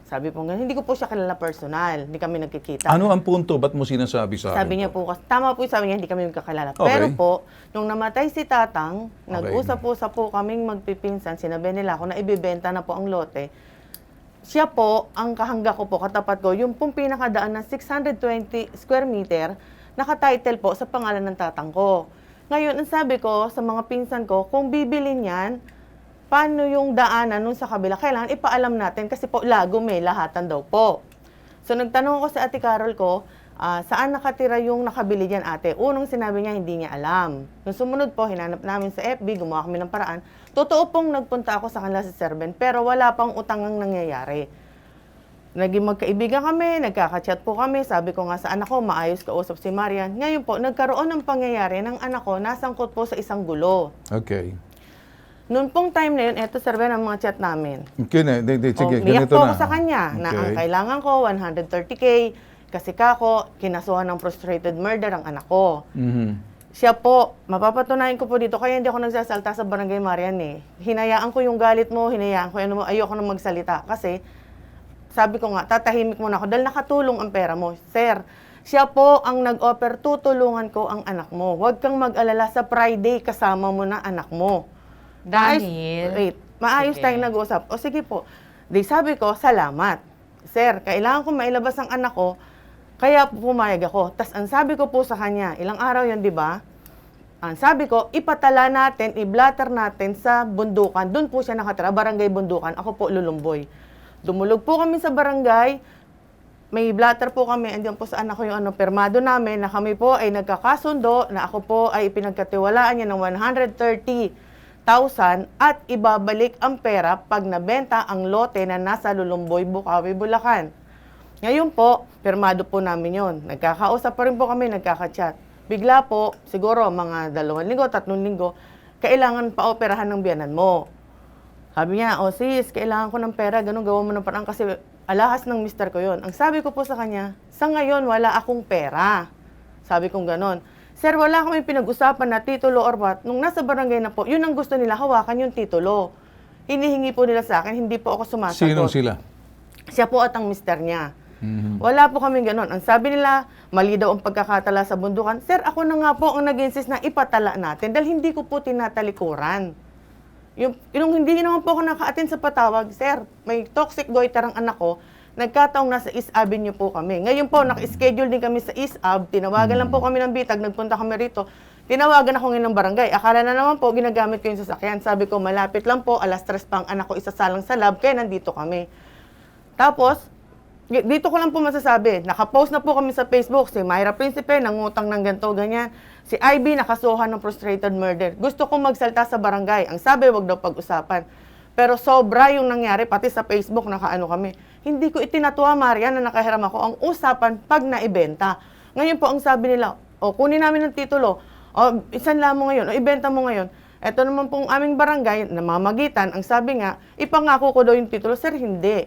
Sabi po nga, hindi ko po siya kilala personal. Hindi kami nagkikita. Ano ang punto? Ba't mo sinasabi sa akin? Sabi niya po, tama po yung sabi niya, hindi kami magkakilala. Okay. Pero po, nung namatay si Tatang, nag-usap-usap po kaming magpipinsan, sinabi nila ako na ibibenta na po ang lote. Siya po, ang kahangga ko po, katapat ko, yung pong pinakadaan na 620 square meter, nakatitle po sa pangalan ng tatang ko. Ngayon, ang sabi ko sa mga pinsan ko, kung bibilin yan, paano yung daanan nun sa kabila? Kailangan ipaalam natin kasi po lago may lahatan daw po. So nagtanong ako sa Ate Carol ko, saan nakatira yung nakabili diyan ate? Unang sinabi niya hindi niya alam. Nung sumunod po, hinanap namin sa FB, gumawa kami ng paraan. Totoo pong nagpunta ako sa kanila sa Sir Ben, pero wala pang utang ang nangyayari. Naging magkaibigan kami, nagkaka-chat po kami. Sabi ko nga sa anak ko, maayos kausap si Marian. Ngayon po, nagkaroon ng pangyayari ng anak ko, nasangkot po sa isang gulo. Okay. Noon pong time na yun, eto Sir Ben, ang mga chat namin. Okay na, sige, Miyak ganito po na. ako sa kanya na ang Okay. kailangan ko 130K kasi kako kinasuhan ng frustrated murder ang anak ko. Mhm. Siya po, mapapatunayan ko po dito, kaya hindi ako nagsasalta sa Barangay Marian Hinayaan ko yung galit mo, hinayaan ko, ayoko na magsalita kasi sabi ko nga, tatahimik muna ako dahil nakatulong ang pera mo. Sir, siya po ang nag-offer, tutulungan ko ang anak mo. Huwag kang mag-alala sa Friday, kasama mo na anak mo. Dahil, Maayos Sige. tayong nag-usap. O sige po. Di sabi ko, salamat. Sir, kailangan ko mailabas ang anak ko, kaya pumayag ako. Tas ang sabi ko po sa kanya, ilang araw yun, di ba? Ang sabi ko, ipatala natin, i-blatter natin sa Bundukan. Doon po siya nakatira, Barangay Bundukan. Ako po, Lulumboy. Dumulog po kami sa barangay, may blatter po kami, andiyan po sa anak ko yung permado namin na kami po ay nagkakasundo, na ako po ay pinagkatiwalaan niya ng 130,000 at ibabalik ang pera pag nabenta ang lote na nasa Lulumboy, Bukawi, Bulacan. Ngayon po, permado po namin yon. Nagkakausap pa rin po kami, nagkaka-chat. Bigla po, siguro mga 2 linggo, 3 linggo, kailangan pa-operahan ng biyanan mo. Sabi niya, sis, kailangan ko ng pera, ganun, gawa mo ng parang kasi alahas ng mister ko yon. Ang sabi ko po sa kanya, sa ngayon, wala akong pera. Sabi kong ganun. Sir, wala kami pinag-usapan na titulo or what. Nung nasa barangay na po, yun ang gusto nila, hawakan yung titulo. Hinihingi po nila sa akin, hindi po ako sumasagot. Sino sila? Siya po at ang mister niya. Wala po kami ganun. Ang sabi nila, mali daw ang pagkakatala sa bundukan. Sir, ako na nga po ang nag-insist na ipatala natin dahil hindi ko po tinatalikuran. Yung hindi naman po ako naka-attend sa patawag, sir, may toxic goiter ang anak ko, nagkataong nasa East Avenue po kami. Ngayon po, naka-schedule din kami sa East Ave, tinawagan lang po kami ng bitag, nagpunta kami rito. Tinawagan ako ngayon ng barangay. Akala na naman po, ginagamit ko yung sasakyan. Sabi ko, malapit lang po, 3:00 pa ang anak ko isasalang sa lab, kaya nandito kami. Tapos, dito ko lang po masasabi, nakapost na po kami sa Facebook, si Myra Principe, nangutang ng ganito, ganyan. Si Ivy, nakasuhan ng frustrated murder. Gusto kong magsalta sa barangay. Ang sabi, wag daw pag-usapan. Pero sobra yung nangyari, pati sa Facebook, nakaano kami. Hindi ko itinatuwa, Maria, na nakahiram ako. Ang usapan, pag naibenta. Ngayon po, ang sabi nila, kunin namin ng titulo. Isanla mo ngayon, ibenta mo ngayon. Ito naman pong aming barangay, namamagitan, ang sabi nga, ipangako ko daw yung titulo. Sir, hindi.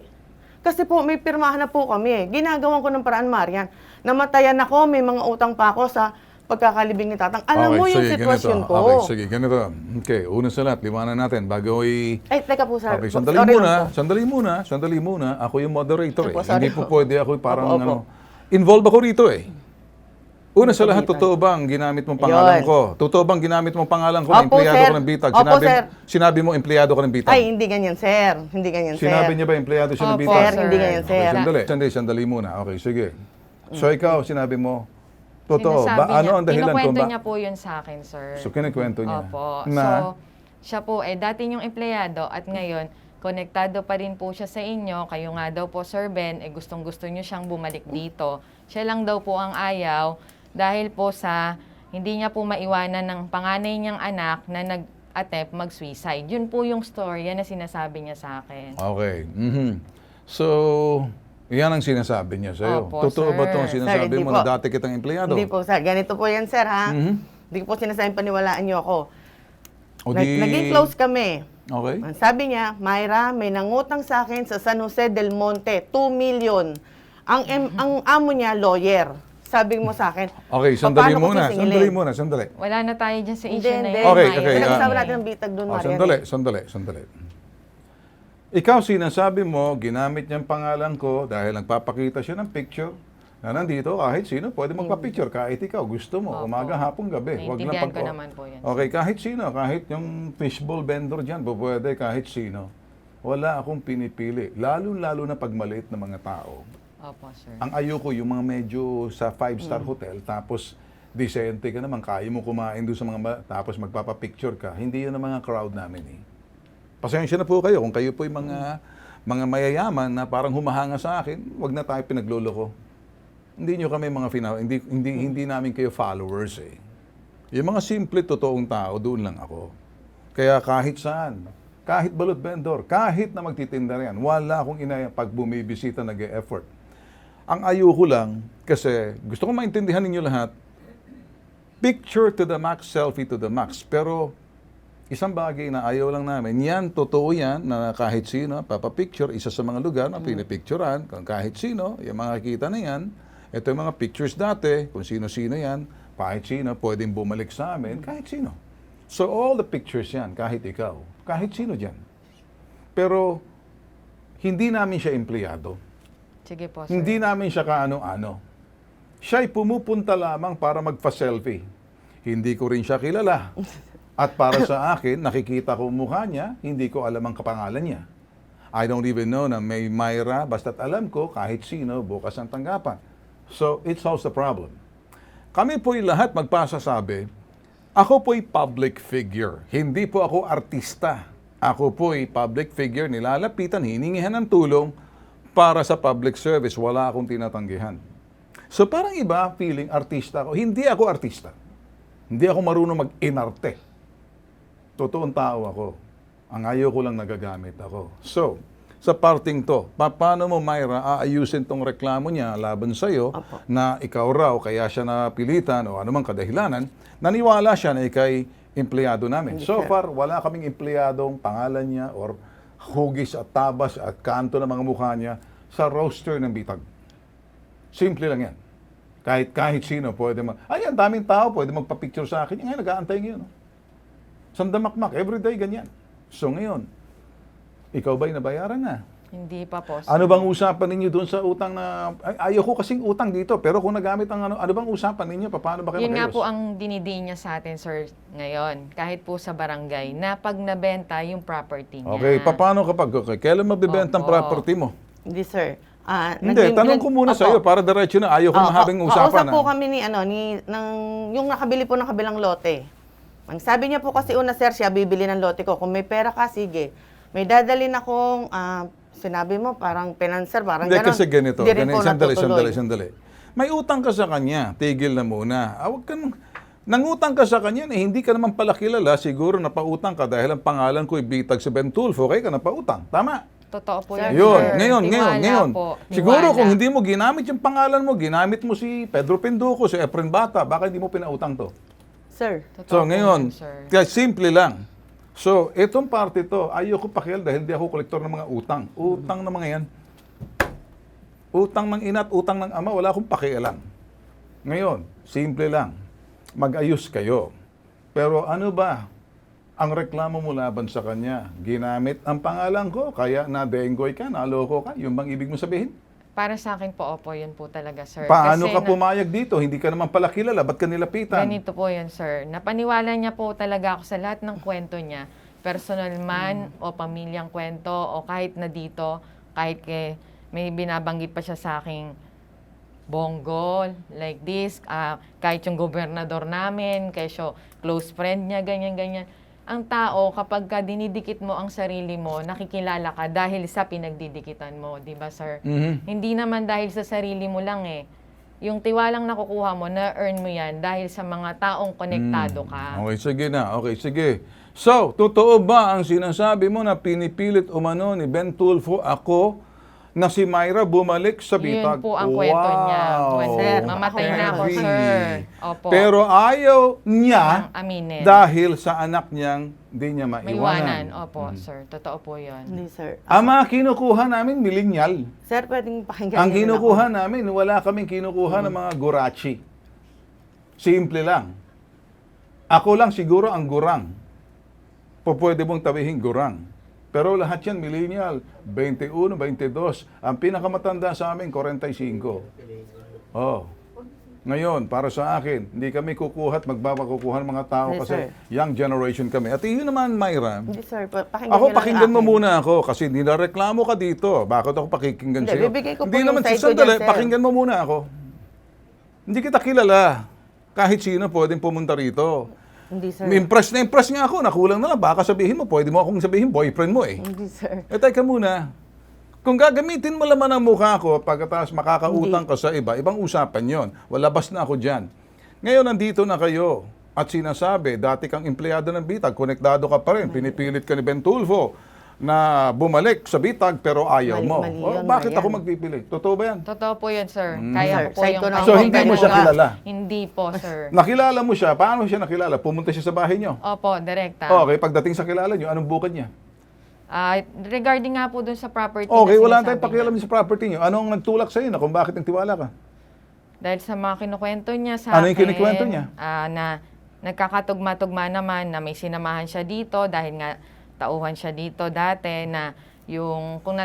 Kasi po, may pirmahan na po kami. Ginagawan ko ng paraan, Marian. Namatayan ako, may mga utang pa ako sa pagkakalibing ni Tatang. Alam mo yung sitwasyon ko. Okay, sige, ganito. Okay, una sa lahat, liwanan natin bago Ay, teka po, sir. Okay, Sorry lang po. sandali muna. Ako yung moderator Ay po, eh. sorry Hindi po po. pwede ako parang Opo, opo. Involve ako rito eh. Una sa lahat, totoo bang ginamit mong pangalan ko? Totoo bang ginamit mong pangalan ko na Opo, empleyado sir. ko ng bitag? Opo, sir. Sinabi mo empleyado ko ng bitag? Ay, hindi ganyan, sir. Hindi ganyan, sir. Sinabi niya ba empleyado siya ng Opo, bitag? Sir, hindi ganyan, sir. Okay, sandali muna. Okay, sige. So ikaw, sinabi mo, totoo. Sinasabi Ano ang dahilan kung kinukwento ba? niya po yun sa akin, sir. So kinikwento niya. Opo. Na, So, siya po dati yung empleyado at ngayon, konektado pa rin po siya sa inyo. Kayo nga daw po, Sir Ben, gustong-gusto niyo siyang bumalik dito. Siya lang daw po ang ayaw dahil po sa hindi niya po maiwanan ng panganay niyang anak na nag-attempt mag-suicide. Yun po yung storya na sinasabi niya sa akin. okay. So, yan ang sinasabi niya sa'yo. Opo, Totoo ba sir. itong sinasabi Sir, hindi mo na po. dati kitang empleyado? Hindi po, sir. Ganito po yan, sir, ha? Hindi ko po sinasabing paniwalaan niyo ako. O di- Naging close kami. Okay. Ang sabi niya, Myra, may nangutang sa akin sa San Jose del Monte, 2 million. Ang amo niya, lawyer. Sabi mo sa akin, Okay, sandali paano ko muna. sisingilin? Sandali. Wala na tayo dyan sa Hindi, issue na hindi. yun. Okay, Maya. okay. Pinag-usapan natin ng bitag doon, Maria. Sandali. Ikaw sinasabi mo, ginamit niyang pangalan ko dahil nagpapakita siya ng picture na nandito kahit sino pwede magpa-picture. Kahit ikaw, gusto mo, Opo. umaga, hapon, gabi. Naiintindihan ko naman po yan. Okay, kahit sino, kahit yung fishbowl vendor dyan, pwede kahit sino. Wala akong pinipili. Lalo-lalo na pag maliit na mga tao. Opo, sir. Ang ayoko yung mga medyo sa 5-star hotel, tapos decente ka naman, kaya mo kumain doon sa mga, tapos magpapapicture ka. Hindi yun ang mga crowd namin eh. Pasensya na po kayo kung kayo po yung mga mayayaman na parang humahanga sa akin, wag na tayo pinagloloko. Hindi nyo kami mga hindi namin kayo followers eh. Yung mga simple, totoong tao, doon lang ako. Kaya kahit saan, kahit balot vendor, kahit na magtitinda yan, wala akong inaya pag bumibisita nag-e-effort. Ang ayoko lang, kasi gusto kong maintindihan ninyo lahat, picture to the max, selfie to the max. Pero isang bagay na ayaw lang namin, yan, totoo yan, na kahit sino, papapicture, isa sa mga lugar na pinipicturean, kahit sino, yung mga kita na yan, ito yung mga pictures dati, kung sino-sino yan, kahit sino, pwedeng bumalik sa amin, kahit sino. So all the pictures yan, kahit ikaw, kahit sino dyan. Pero, hindi namin siya empleyado. Sige po, sir. Hindi namin siya kaano-ano. Siya'y pumupunta lamang para magpa-selfie. Hindi ko rin siya kilala. At para sa akin, nakikita ko mukha niya, hindi ko alam ang kapangalan niya. I don't even know na may Myra, basta't alam ko kahit sino bukas ang tanggapan. So, it solves the problem. Kami po'y lahat magpasasabi, ako po'y public figure. Hindi po ako artista. Ako po'y public figure, nilalapitan, hiningihan ng tulong para sa public service. Wala akong tinatanggihan. So parang iba, feeling artista ako. Hindi ako artista. Hindi ako marunong mag-inarte. Totoong tao ako. Ang ayaw ko lang nagagamit ako. So, sa parting to, paano mo, Myra, aayusin tong reklamo niya laban sa'yo na ikaw raw, kaya siya napilitan o anumang kadahilanan, naniwala siya na ikay empleyado namin. So far, wala kaming empleyadong pangalan niya or hugis at tabas at kanto ng mga mukha niya sa roster ng bitag. Simple lang yan. Kahit sino pwede ang daming tao pwede magpa-picture sa akin. Ngayon, nag-aantay ngayon. Sandamakmak, everyday ganyan. So ngayon, ikaw ba'y nabayaran na? Hindi pa po, sir. Ano bang usapan ninyo doon sa utang na... Ayaw ko kasing utang dito, pero kung nagamit ang ano bang usapan ninyo? Paano ba kayo Yun nga magayos? po ang dinidiin niya sa atin, sir, ngayon. Kahit po sa barangay, na pag nabenta yung property niya. Okay, paano kapag... Okay, kailan mabibenta ang Opo. property mo? Hindi, sir. Hindi, tanong ko muna sa iyo para diretso na. Ayaw ko mahabing usapan. Kausap po kami yung nakabili po ng kabilang lote. Ang sabi niya po kasi una, sir, siya bibili ng lote ko. Kung may pera ka, sige. May dadalhin akong, sinabi mo, parang pinanser, parang Hindi, gano'n. kasi ganito. Hindi rin po natutuloy. Sandali. May utang ka sa kanya, tigil na muna. Huwag ka nangutang ka sa kanya, hindi ka naman pala kilala, siguro napautang ka dahil ang pangalan ko ibitag si Ben Tulfo, okay ka napautang. Tama? Totoo po Sir, yun, Yun, sir. ngayon. Tiwala po. Siguro Tiwala. kung hindi mo ginamit yung pangalan mo, ginamit mo si Pedro Pinduco, si Efren Bata, baka hindi mo pinautang to. Sir, Totoo So po ngayon, yun, sir. kaya simple lang. So, itong parte to, ayoko pakial dahil hindi ako kolektor ng mga utang. Utang ng mga yan. Utang ng ina't utang ng ama, wala akong pakialam. Ngayon, simple lang. Mag-ayos kayo. Pero ano ba ang reklamo mo laban sa kanya? Ginamit ang pangalan ko, kaya na-denggoy ka, naloko ka. Yung bang ibig mo sabihin? Para sa akin po, opo, yun po talaga, sir. Paano Kasi ka pumayag dito? Hindi ka naman pala kilala. Ba't ka nilapitan? Ganito po yun, sir. Napaniwala niya po talaga ako sa lahat ng kwento niya. Personal man o pamilyang kwento o kahit na dito, kahit may binabanggit pa siya sa aking bongo, like this, kahit yung gobernador namin, kesyo close friend niya, ganyan-ganyan. Ang tao, kapag ka dinidikit mo ang sarili mo, nakikilala ka dahil sa pinagdidikitan mo, di ba, sir? Hindi naman dahil sa sarili mo lang eh. Yung tiwalang nakukuha mo, na-earn mo yan dahil sa mga taong konektado ka. Okay, sige na. Okay, sige. So, totoo ba ang sinasabi mo na pinipilit umano ni Ben Tulfo ako na si Myra bumalik sa bitag? Yun po ang kwento niya. When Sir, mamatay na ako, Grabe. sir. Opo. Pero ayaw niya Ang aminin. dahil sa anak niyang di niya May maiwanan. iwanan. Opo, sir. Totoo po yun. hindi, sir. Ang mga kinukuha namin, millennial. Sir, pwedeng pakinggan Ang niyo rin kinukuha ako. namin, wala kaming kinukuha ng mga gurachi. Simple lang. Ako lang siguro ang gurang. Pwede mong tabihin gurang. Pero lahat yan, millennial, 21, 22. Ang pinakamatanda sa amin, 45. Oh. Ngayon, para sa akin, hindi kami kukuha at magbabakukuha ng mga tao Yes, kasi sir. young generation kami. At yun naman, Myra, Hindi, sir. Pakinggan ako, niyo lang pakinggan mo akin. muna ako kasi nilareklamo ka dito. Bakit ako pakikinggan Hindi, sa'yo? bibigay ko po Hindi yung naman, side ko sandali, dyan, sir. pakinggan mo muna ako. Hindi kita kilala. Kahit sino pwedeng pumunta rito. Hindi, sir. Impress na impress nga ako. Nakulang na lang. Baka sabihin mo, pwede mo akong sabihin, boyfriend mo eh. Hindi, sir. Teka muna. Kung gagamitin mo laman ang mukha ko, pagkatapos makakautang ka sa iba, ibang usapan yon. Walabas na ako dyan. Ngayon, nandito na kayo. At sinasabi, dati kang empleyado ng Bitag, konektado ka pa rin, pinipilit ka ni Ben Tulfo na bumalik sa Bitag pero ayaw mo. Mali O, yun, bakit Marian. ako magpipilit? Totoo ba yan? Totoo po yun, sir. Mm. Kaya Sir, ko po side yung... ko na So, hindi mo siya kilala? Hindi po, sir. Nakilala mo siya. Paano siya nakilala? Pumunta siya sa bahay niyo. Opo, direkta. Okay, pagdating sa kilala niyo, anong bukod niya? Regarding nga po dun sa property Okay, na wala sinasabi tayong pakialam niya. sa property niyo. Anong nagtulak sa iyo na kung bakit nagtiwala ka? Dahil sa mga kinukwento niya sa Ano akin. yung kinikwento niya? Na nagkakatugma-tugma naman na may sinamahan siya dito dahil nga tauhan siya dito dati na yung, kung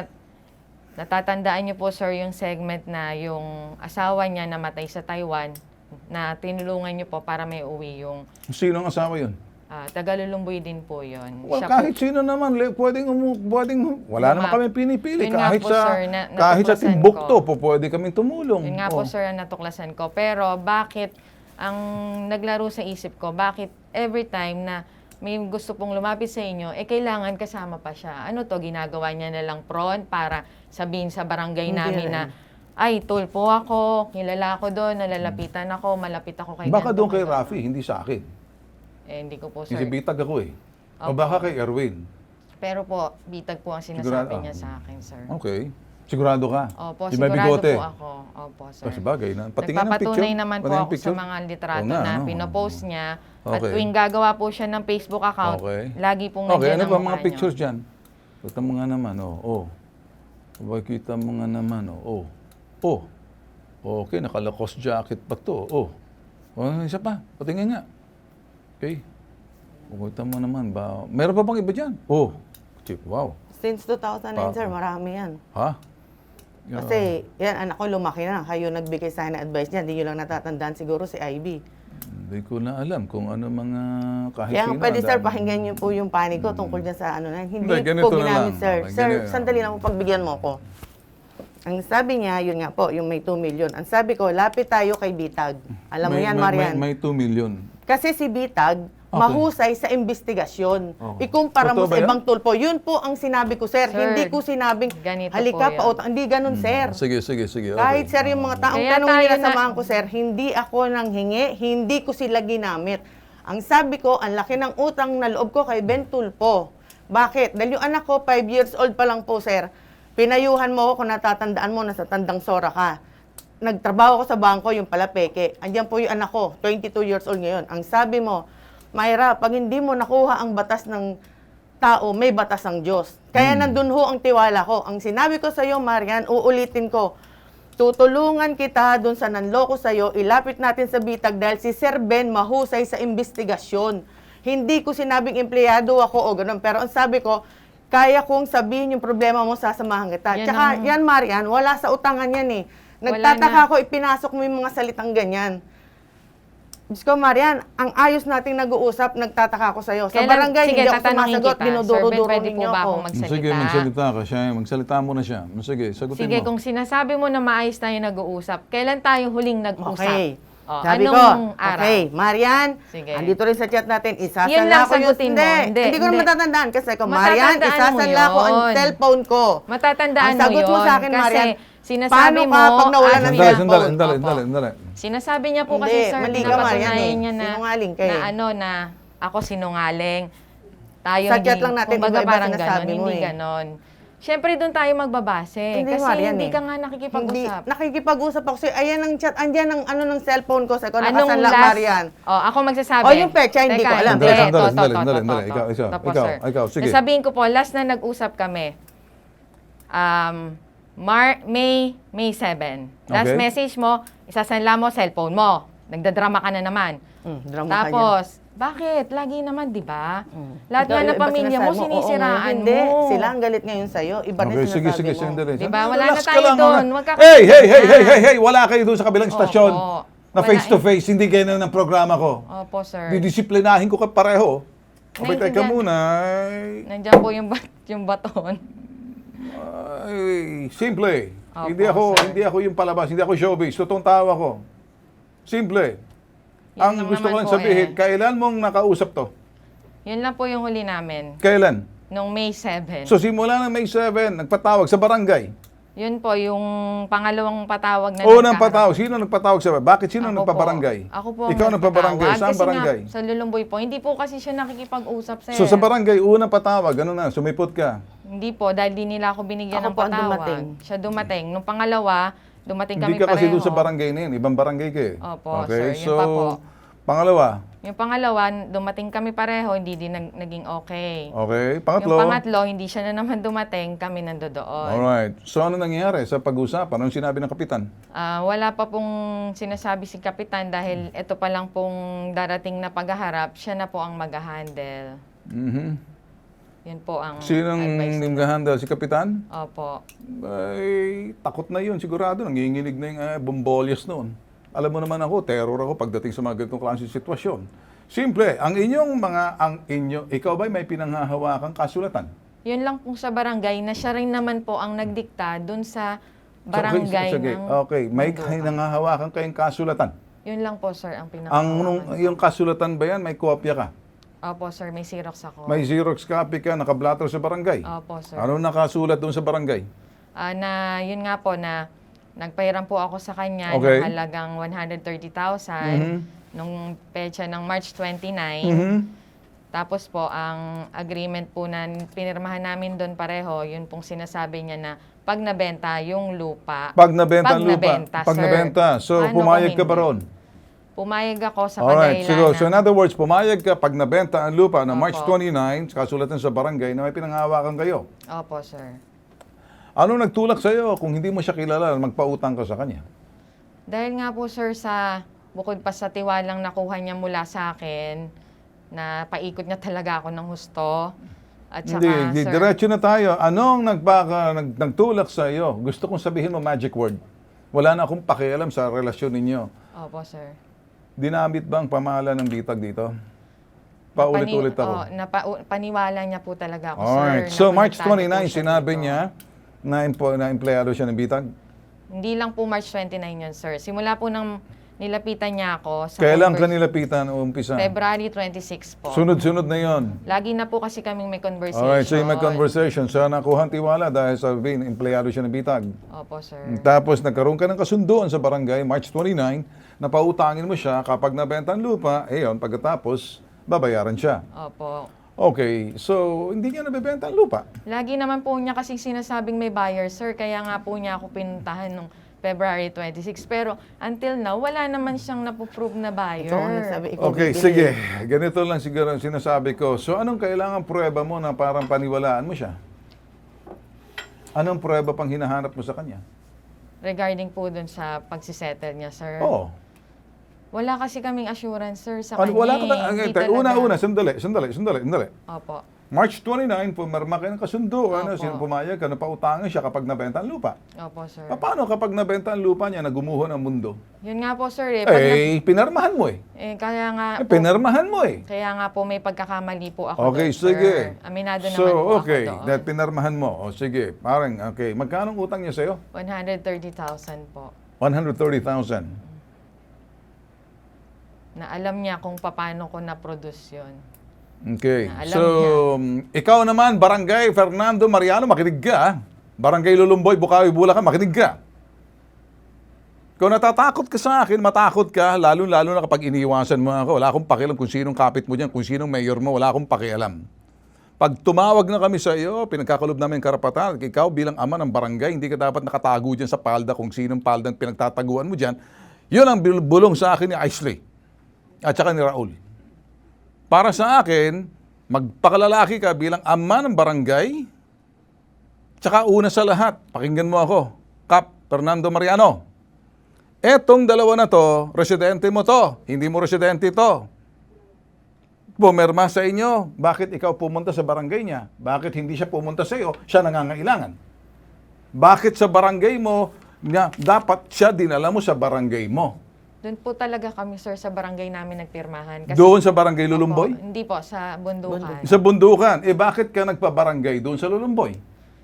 natatandaan niyo po, sir, yung segment na yung asawa niya namatay sa Taiwan na tinulungan niyo po para may uwi yung Sino ang asawa yun? Tagalulumboy din po yun. Well, Siya kahit sino naman, pwedeng, wala naman kami pinipili. Yun nga Kahit po, sa, sir, kahit sa natuklasan Timbuktu, ko. pwede kaming tumulong. Yun nga po, sir, ang natuklasan ko. Pero bakit ang naglaro sa isip ko, bakit every time na may gusto pong lumapit sa inyo, kailangan kasama pa siya. Ano to, ginagawa niya na lang prawn para sabihin sa barangay Hindi namin rin. na, ay, tulpo ako, kilala ako doon, nalalapitan ako, malapit ako kay Baka ganito, doon kay ganito. Rafi, hindi sa akin. Hindi ko po, Kasi sir. bitag ako eh. O Opo. baka kay Erwin. Pero po, bitag po ang sinasabi Sigurado, niya sa akin, sir. Okay. Sigurado ka? Opo, Di may sigurado bigote? po ako. Opo, sir. Kasi bagay na. Patingin ng picture. Nagpapatunay naman po Patingin ng ako sa picture. mga litrato Oo nga, na ano. pinopost niya. At Okay. tuwing gagawa po siya ng Facebook account, Okay. lagi pong Okay, nandiyan ano ang ba mukha mga niyo. pictures dyan? Kita mo nga naman, oh. Kita mo nga naman, oh. Okay, nakalakos jacket pa to, oh. Isa pa, patingin nga. Okay. Kita mo naman ba? Meron pa bang iba dyan? Oh, chip, wow. Since 2009, sir, marami yan. Ha? Kasi, yan, anak ko lumaki na. Kayo nagbigay sa akin ng advice niya. Hindi nyo lang natatandaan siguro si Ivy. Hindi ko na alam kung ano mga kahit Kaya sino. pwede, ang sir, dami. pakinggan niyo po yung panig ko tungkol dyan sa ano na. Hindi Hindi, ganito po na ginamit, lang. sir. Okay, Sir, ganito. sandali lang po, pagbigyan mo ko. Ang sabi niya, yun nga po, yung may 2 million. Ang sabi ko, lapit tayo kay Bitag. Alam mo yan, Marian. May 2 million. Kasi si Bitag, mahusay sa investigasyon. Okay. Ikumpara mo Totoo ba sa yan? ibang tulpo. Yun po ang sinabi ko, sir. Sir, Hindi ko sinabing, ganito halika po pa yan. utang. Hindi ganun, sir. Sige. Okay. Kahit sir, yung mga taong Kaya tanong tayo nila na- samahan ko, sir, hindi ako nang hingi, hindi ko sila ginamit. Ang sabi ko, ang laki ng utang na loob ko kay Ben Tulpo. Bakit? Dahil yung anak ko, 5 years old pa lang po, sir. Pinayuhan mo ako kung natatandaan mo na sa tandang sora ka. Nagtrabaho ko sa bangko, yung pala peke. Andiyan po yung anak ko, 22 years old ngayon. Ang sabi mo, Myra, pag hindi mo nakuha ang batas ng tao, may batas ang Diyos. Kaya nandun ho ang tiwala ko. Ang sinabi ko sa iyo, Marian, uulitin ko, tutulungan kita dun sa nanloko sa iyo, ilapit natin sa Bitag dahil si Sir Ben mahusay sa investigasyon. Hindi ko sinabing empleyado ako o ganun, pero ang sabi ko, kaya kong sabihin yung problema mo, sasamahan kita. Yan Tsaka, ang- yan Marian, wala sa utangan yan eh. Wala Nagtataka na. ko, ipinasok mo yung mga salitang ganyan. Diyos ko, Marian, ang ayos nating nag-uusap, nagtataka ko sa'yo. Sa barangay, hindi ako sumasagot, dinuduro-duro pwede ninyo po ba ako. akong magsalita? Sige, magsalita ka siya. Magsalita mo na siya. Sige, sagutin Sige, mo. kung sinasabi mo na maayos tayo nag-uusap, kailan tayo huling nag-usap? Okay. Oh, Sabi ko, anong araw? okay, Marian, Sige. andito rin sa chat natin, Yun isasanla lang, ko yung... sagutin mo. Hindi, Hindi ko na hindi. matatandaan kasi ko, Marian, Matatandaan mo isasanla ko ang yun. cellphone ko. Matatandaan Ang sagot mo mo yun. sa akin, kasi Marian, sinasabi paano mo... ka pag nawala ng admin- cellphone? Sandali. Sinasabi niya po kasi, Hindi, sir, mali ka, Marian, napatunayan eh. niya na, Sinungaling ka, na eh. na ako sinungaling. Tayo Sa chat lang natin, kumbaga iba-iba parang sinasabi ganon, mo, hindi eh. ganon. Siyempre, doon tayo magbabase. Hindi, kasi Marian, hindi eh. ka nga nakikipag-usap. Hindi, nakikipag-usap ako sa'yo. Ayan ang chat, andyan ang ano ng cellphone ko. Sa ko, Anong nakasanla, last? Marian. Oh, ako magsasabi. Oh, yung petsa, hindi ko alam. Hindi, Sandali. Ikaw, sige. Sasabihin ko po, last na nag-usap kami, May 7. Last Okay. message mo, isasanla mo, cellphone mo. Nagdadrama ka na naman. Drama ka Tapos, bakit? Lagi naman, di ba? Lahat nga ng Iba pamilya mo, sinasabi sinisiraan Oo, hindi. mo. Sila ang galit ngayon sa'yo. Iba rin Okay, sinasabi sige, mo. sandali. Diba? Wala Relax na ka tayo lang, doon. mga- Magkakasama na. Hey! Wala kayo doon sa kabilang stasyon. Opo. Na Wala face-to-face, hindi kayo ng programa ko. Opo, sir. Didisiplinahin ko ka pareho. Abay, teka Naiintindihan. muna. Nandiyan po yung baton. Ay, simple. Opo, sir. Hindi ako yung palabas, hindi ako showbiz. Totoong tao ako. Simple. Yun Ang lang gusto ko naman lang po sabihin, eh. kailan mong nakausap to? Yun lang po yung huli namin. Kailan? Nung May 7. So simula ng May 7, nagpatawag sa barangay. Yun po, yung pangalawang patawag na Unang nagkaharap. patawag. Sino nagpatawag sa barangay? Bakit sino Ako nagpabarangay? po. Ako po. Ikaw ang nagpabarangay. nagpatawag. Saan Kasi barangay? nga, sa Lulumboy po. Hindi po kasi siya nakikipag-usap, sir. So sa barangay, unang patawag, ano na, sumipot ka. Hindi po, dahil di nila ako binigyan Ako ng po ang patawag. dumating. Siya dumating. Nung pangalawa, dumating Hindi kami ka kasi pareho. doon sa barangay na yun. Ibang barangay ka eh. Opo, okay, sir. Yun pa po. pangalawa. Yung pangalawa, dumating kami pareho, hindi din naging okay. Okay. Pangatlo. Yung pangatlo, hindi siya na naman dumating, kami nandoon. Alright. So ano nangyayari sa pag-usapan? Anong sinabi ng kapitan? Wala pa pong sinasabi si Kapitan dahil ito pa lang pong darating na paghaharap, siya na po ang mag-handle. Yun po ang Sinong advice nila. nag-handle? Si kapitan? Opo. Ay, takot na yun. Sigurado, nanginginig na yung bombolyas noon. Alam mo naman ako, terror ako pagdating sa mga ganitong klaseng sitwasyon. Simple, ikaw ba may pinanghahawakang kasulatan? Yun lang po sa barangay na siya rin naman po ang nagdikta dun sa barangay Sige, ng okay. May Manduka. pinanghahawakan kayong kasulatan. Yun lang po, sir, ang Yung kasulatan ba yan, may kopya ka? Opo, sir, may Xerox ako. May Xerox copy ka, nakablatter sa barangay? Opo, sir. Ano nakasulat doon sa barangay? Yun nga po na nagpahiram po ako sa kanya Okay. ng halagang 130,000 nung petsa ng March 29. Tapos po, ang agreement po na pinirmahan namin doon pareho, yun pong sinasabi niya na pag nabenta yung lupa. Pag nabenta ang lupa. nabenta, Pag sir. nabenta. So, Paano pumayag kung ka ba hindi? ron? Pumayag ako sa Alright. kadahilanan. So in other words, pumayag ka pag nabenta ang lupa na March Opo. 29, kasulatan sa barangay na may pinanghahawakan kayo. Opo, sir. Ano nagtulak sa iyo kung hindi mo siya kilala, magpautang ka sa kanya? Dahil nga po, sir, bukod pa sa tiwalang nakuha niya mula sa akin, na paikot niya talaga ako ng husto. At saka, Hindi, sir, diretso na tayo. Anong nagtulak sa iyo? Gusto kong sabihin mo magic word. Wala na akong pakialam sa relasyon ninyo. Opo, sir. Dinamit ba ang pamahalaan ng bitag dito? Paulit-ulit ako. Paniwala niya po talaga ako, Alright. sir. So, na March pumunta 29, po siya sinabi dito. niya na empleyado siya ng bitag? Hindi lang po March 29 yun, sir. Simula po nang nilapitan niya ako sa Kailan ka nilapitan o umpisa? February 26 po. Sunod-sunod na yon. Lagi na po kasi kaming may conversation. Alright, so yung may conversation. Siya nakuha tiwala dahil sabihin, empleyado siya ng bitag. Opo, sir. Tapos nagkaroon ka ng kasunduan sa barangay, March 29, na pautangin mo siya kapag nabenta ang lupa, yun, pagkatapos, babayaran siya. Opo. Okay, so hindi niya nabebenta ang lupa. Lagi naman po niya kasi sinasabing may buyer, sir. Kaya nga po niya ako pinuntahan nung February 26. Pero until now, wala naman siyang napuprove na buyer. Ikaw ang nagsabi, ikaw Okay, bibili. sige. Ganito lang siguro ang sinasabi ko. So anong kailangan prueba mo na parang paniwalaan mo siya? Anong prueba pang hinahanap mo sa kanya? Regarding po dun sa pagsisettle niya, sir. Oo. Wala kasi kaming assurance, sir, sa Ano, kanya. wala ka na, Hindi talaga. una, sandali. Opo. March 29, pumirma kayo ng kasunduan, Opo. sino pumayag ka na pautangan siya kapag nabenta ang lupa. Opo, sir. Paano kapag nabenta ang lupa niya, nagumuho ng mundo? Yun nga po, sir. Pag Pinarmahan mo eh. kaya nga po, Pinarmahan mo eh. kaya nga po may pagkakamali po ako Okay, doon, sir. sige. Aminado So, naman po okay, ako doon. that pinarmahan mo. O sige, parang, okay. Magkano ang utang niya sa'yo? 130,000 po. 130,000. Na alam niya kung paano ko na-produce yun. Okay. Na alam So, ikaw naman, Barangay Fernando Mariano, makinig ka. Barangay Lulumboy, Bukawi, Bulacan, makinig ka. Kung natatakot ka sa akin, matakot ka, lalo-lalo na kapag iniiwasan mo ako. Wala akong pakialam kung sinong kapit mo dyan, kung sinong mayor mo, wala akong pakialam. Pag tumawag na kami sa iyo, pinagkakalob namin karapatan, ikaw bilang ama ng barangay, hindi ka dapat nakatago dyan sa palda kung sinong paldang pinagtataguan mo dyan. Yun ang bulong sa akin ni Aisley at saka ni Raul. Para sa akin, magpakalalaki ka bilang ama ng barangay, tsaka una sa lahat, pakinggan mo ako, Kap Fernando Mariano. Etong dalawa na to, residente mo to, hindi mo residente to. Pumirma sa inyo, bakit ikaw pumunta sa barangay niya? Bakit hindi siya pumunta sa iyo? Siya nangangailangan. Bakit sa barangay mo, dapat siya dinala mo sa barangay mo? Doon po talaga kami, sir, sa barangay namin nagpirmahan. Kasi, Doon sa barangay Lulumboy? Opo, hindi po, sa Bundukan. Sa Bundukan. Bakit ka nagpa-barangay doon sa Lulumboy?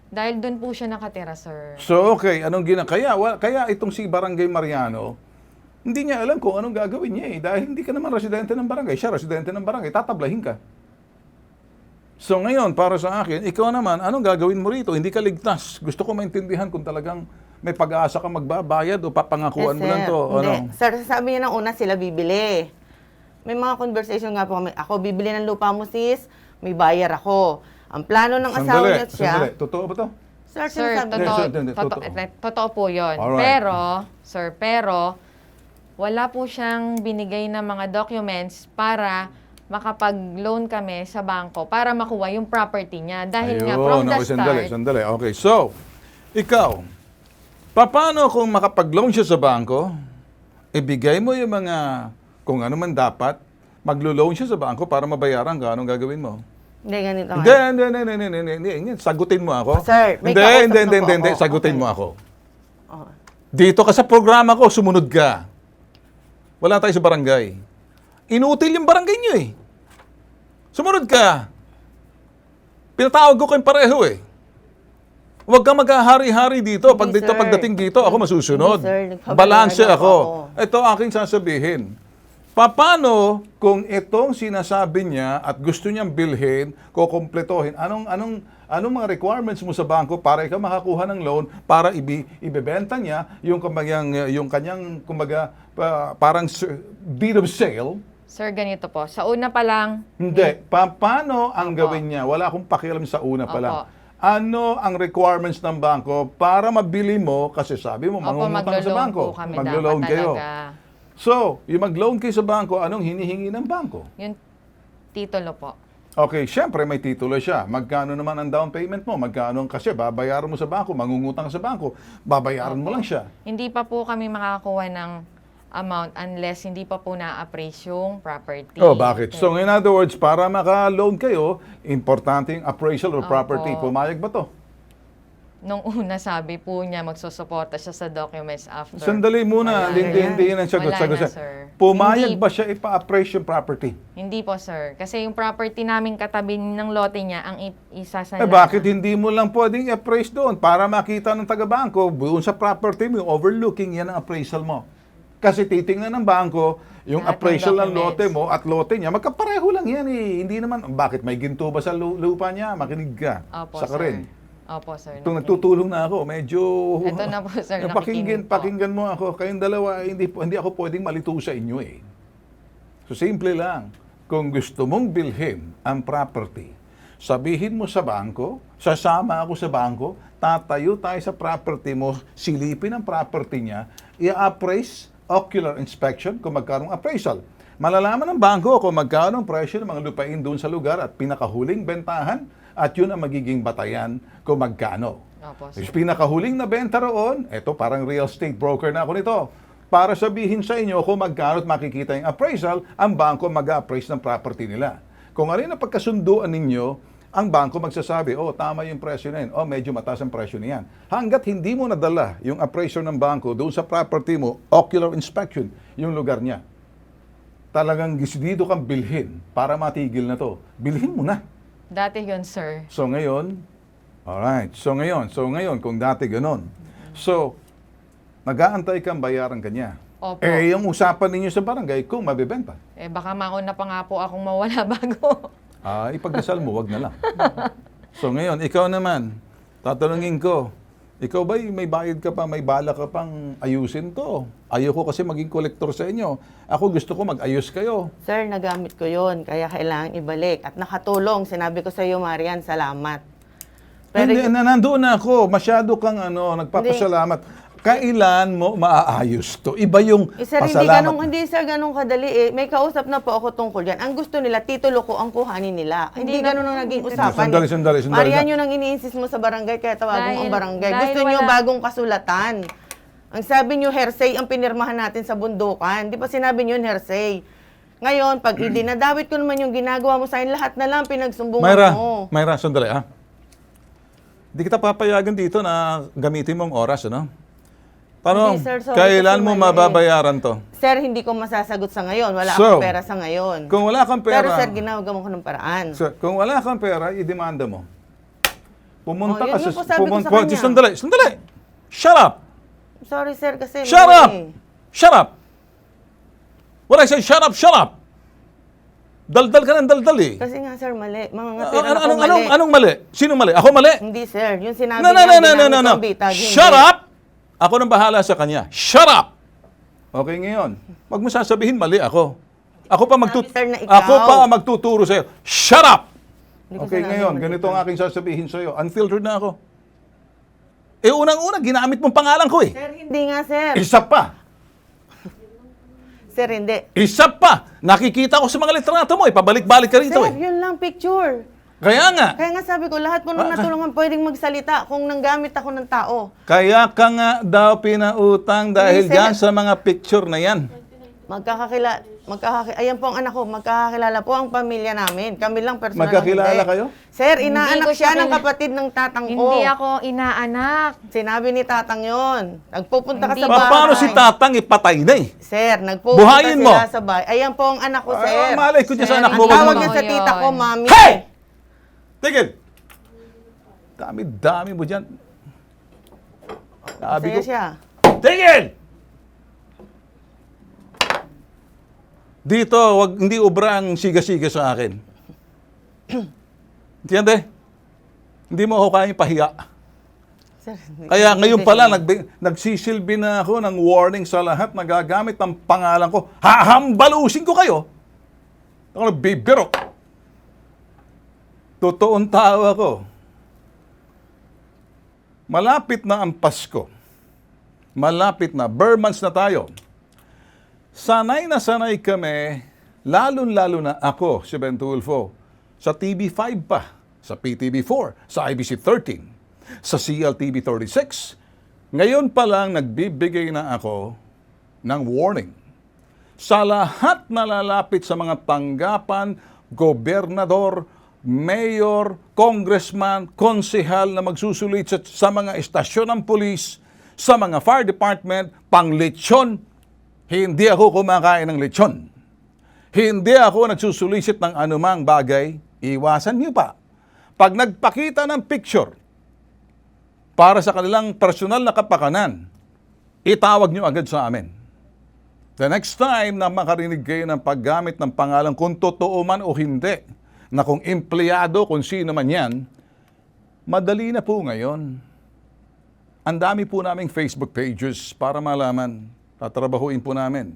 Dahil doon po siya nakatira, sir. So, okay. Anong kaya itong si Barangay Mariano, hindi niya alam kung anong gagawin niya eh. Dahil hindi ka naman residente ng barangay. Siya residente ng barangay. Tatablahin ka. So, ngayon, para sa akin, ikaw naman, anong gagawin mo rito? Hindi ka ligtas. Gusto ko maintindihan kung talagang may pag-asa ka magbabayad o papangakuan mo lang to. Hindi. Sir, sabi niya ng una, sila bibili. May mga conversation nga po kami. Ako, bibili ng lupa mo, sis. May bayar ako. Ang plano ng asawa niya at siya. Sandali. Totoo ba to? Sir, Sir, sinasabi- totoo po yun. Alright. Pero, wala po siyang binigay na mga documents para makapag-loan kami sa bangko para makuha yung property niya. Dahil nga, from the start, Sandali. Okay, so, ikaw, paano kung makapag-loan siya sa bangko, ibigay mo yung mga, kung ano man dapat, maglo-loan siya sa bangko para mabayaran ka, anong gagawin mo? Hindi, ganito. Hindi. Sagutin mo ako. Sir, may kausap na po Hindi. ako. Sagutin Okay. mo ako. Oh. Dito ka sa programa ko, sumunod ka. Wala tayo sa barangay. Inutil yung barangay nyo eh. Sumunod ka. Pinatawag ko kayong pareho eh. Huwag kang maghahari-hari dito. Hindi, sir. Pagdating dito, ako masusunod. Hindi, sir. Nagpapabayaan Balanse ako. ako. Ito aking sasabihin. Paano kung itong sinasabi niya at gusto niyang bilhin, kukompletohin, anong mga requirements mo sa bangko para ikaw makakuha ng loan para ibebenta niya yung kanyang kumbaga parang deed of sale? sir, ganito po. Sa una pa lang, Hindi. Paano ang Opo. gawin niya? Wala akong pakialam sa una pa Opo. lang. Ano ang requirements ng bangko para mabili mo? Kasi sabi mo, mangungutang ka sa maglo-loan bangko. po kami Maglo-loan dapat kayo. talaga. So, yung mag-loan kayo sa bangko, anong hinihingi ng bangko? Yung titulo po. Okay, syempre may titulo siya. Magkano naman ang down payment mo? Magkano kasi babayaran mo sa bangko, mangungutang ka sa bangko, babayaran mo lang siya. Hindi pa po kami makakakuha ng amount unless hindi pa po na-appraise yung property. Oh, bakit? So, in other words, para maka-loan kayo, importante yung appraisal of property. Opo. Pumayag ba to? Nung una sabi po niya magsusuporta siya sa documents after. Sandali muna, Wala hindi na. yan ang sagot. Wala na, sir. Pumayag Hindi. ba siya ipa-appraise yung property? Hindi po, sir. Kasi yung property namin katabi ng lote niya ang isa sa Bakit hindi mo lang pwedeng i-appraise doon para makita ng taga-bangko doon sa property mo, yung overlooking, yan ang appraisal mo. Kasi titingnan ng bangko yung Lahat ng appraisal ng documents. lote mo at lote niya, magkapareho lang yan eh. Hindi naman, bakit may ginto ba sa lupa niya? Makinig ka. Opo, Saka sir. rin. Opo, sir. Itong nagtutulong na ako, medyo... Ito na po, sir. Nakikinig po. Pakinggan mo ako. Kayong dalawa, hindi ako pwedeng malito sa inyo eh. So, simple lang. Kung gusto mong bilhin ang property, sabihin mo sa bangko, sasama ako sa bangko, tatayo tayo sa property mo, silipin ang property niya, i-appraise, ocular inspection, kung magkaroong appraisal. Malalaman ng bangko kung magkano ang presyo ng mga lupain doon sa lugar at pinakahuling bentahan, at yun ang magiging batayan kung magkano. Opo, sir. Yung pinakahuling na benta roon, eto parang real estate broker na ako nito, para sabihin sa inyo kung magkano at makikita yung appraisal, ang bangko mag-appraise ng property nila. Kung ano yung napagkasunduan ninyo, ang bangko magsasabi, oh, tama yung presyo na yun, oh, medyo mataas ang presyo na yan. Hanggat hindi mo nadala yung appraisal ng bangko doon sa property mo, ocular inspection, yung lugar niya, talagang decidido kang bilhin para matigil na to. Bilhin mo na. Dati yun, sir. So ngayon, alright. So ngayon, kung dati ganon. So, nag-aantay kang bayaran kanya. Opo. Yung usapan ninyo sa barangay, kung mabibenta. Baka mauna pa nga po akong mawala bago. Ipagdasal mo, wag na lang. So ngayon, ikaw naman, tatanungin ko, ikaw ba may bayad ka pa, may bala ka pang ayusin to? Ayoko kasi maging kolektor sa inyo. Ako gusto ko mag-ayos kayo. Sir, nagamit ko yon, kaya kailangan ibalik. At nakatulong, sinabi ko sa iyo, Marian, salamat. Hindi, nandoon na ako. Masyado kang nagpapasalamat. Kailan mo maaayos to? Iba yung Sir, pasalamat. hindi sir ganun kadali eh. May kausap na po ako tungkol yan. Ang gusto nila, titulo ko ang kuhanin nila. Hindi ganun ang naging usapan. Sandali. Marian, yun ang iniinsist mo sa barangay, kaya tawagin mo ang barangay. dahil Gusto nyo wala- bagong kasulatan. Ang sabi nyo, hearsay ang pinirmahan natin sa bundukan. Di ba sinabi nyo yun, hearsay? Ngayon, pag idinadawit ko naman yung ginagawa mo sa akin, lahat na lang pinagsumbungan mo. Mayra, sandali Hindi kita papayagan dito na gamitin mong oras, ano? Paano, Hindi, sir, sorry kailan kasi mo mali. mababayaran to? Sir, hindi ko masasagot sa ngayon. Wala So, akong pera sa ngayon. Kung wala kang pera, Pero sir, ginagawa ko ng paraan. kung wala kang pera, idemanda mo. Pumunta yun ka yung po sabi ko sa kanya. Sandali. Shut up! Sorry sir, kasi... Shut mali up! eh. Shut up! When I say shut up! Daldal ka ng daldal eh. Kasi nga sir, mali. Mga natira ako mali. Anong mali? Sino mali? Ako mali? Hindi sir, yung sinabi No. niya, ginamit kong bitag. Shut up! Ako nang bahala sa kanya. Shut up! Okay ngayon. Wag mo sasabihin mali ako. Ako pa Sir, na ikaw. magtuturo sa iyo. Shut up! Hindi ko Okay sinabi ngayon, mali ganito ka. ang aking sasabihin sa iyo. Unfiltered na ako. Unang-una, ginamit mong pangalan ko eh. Sir, hindi nga sir. Isa pa. Sir, hindi. Isa pa. Nakikita ko sa mga litrato mo. Pabalik-balik ka rito Sir, eh. yun lang picture. Kaya nga. Kaya nga sabi ko, lahat po nung natulungan pwedeng magsalita kung nanggamit ako ng tao. Kaya ka nga daw pinautang dahil Hindi, sir. dyan sa mga picture na yan. Ayan po ang anak ko, magkakakilala po ang pamilya namin. Kami lang personal. Magkakilala hindi. kayo? Sir, Hindi inaanak ko siya siya ng kapatid ng tatang ko. Hindi ako inaanak. Sinabi ni tatang yon. Nagpupunta ka Hindi sa bahay. Paano si tatang ipatay na eh? Sir, nagpupunta Buhayin mo. sila sa bahay. Ayan po ang anak ko, sir. Malay ko dyan sa Sir, anak mo. Ang wag tawag mo niya na- sa tita ko, mami. Hey! Tigil! Dami-dami mo dyan. Sabi ko, Masaya siya. tigil! Dito, hindi ubra ang siga-siga sa akin. Entiende? Hindi mo ako kayang pahiya. Sir, Kaya ngayon pala, nagsisilbi na ako ng warning sa lahat na gagamit ng pangalan ko. Hahambalusin ko kayo. Ako nagbibiro. Totoong tao ako. Malapit na ang Pasko. Malapit na. Burmans na tayo. Sanay na sanay kami, lalo-lalo na ako, si Ben Tulfo, sa TV5 pa, sa PTV4, sa IBC13, sa CLTV36. Ngayon pa lang nagbibigay na ako ng warning sa lahat na lalapit sa mga tanggapan, gobernador, mayor, congressman, konsehal na magsusulit sa mga estasyon ng pulis, sa mga fire department, pang lechon. Hindi ako kumakain ng lechon. Hindi ako nagsusulisit ng anumang bagay. Iwasan niyo pa. Pag nagpakita ng picture para sa kanilang personal na kapakanan, itawag niyo agad sa amin. The next time na makarinig kayo ng paggamit ng pangalan, kung totoo man o hindi, na kung empleyado, kung sino man yan, madali na po ngayon. Ang dami po naming Facebook pages para malaman. Tatrabahuin po namin.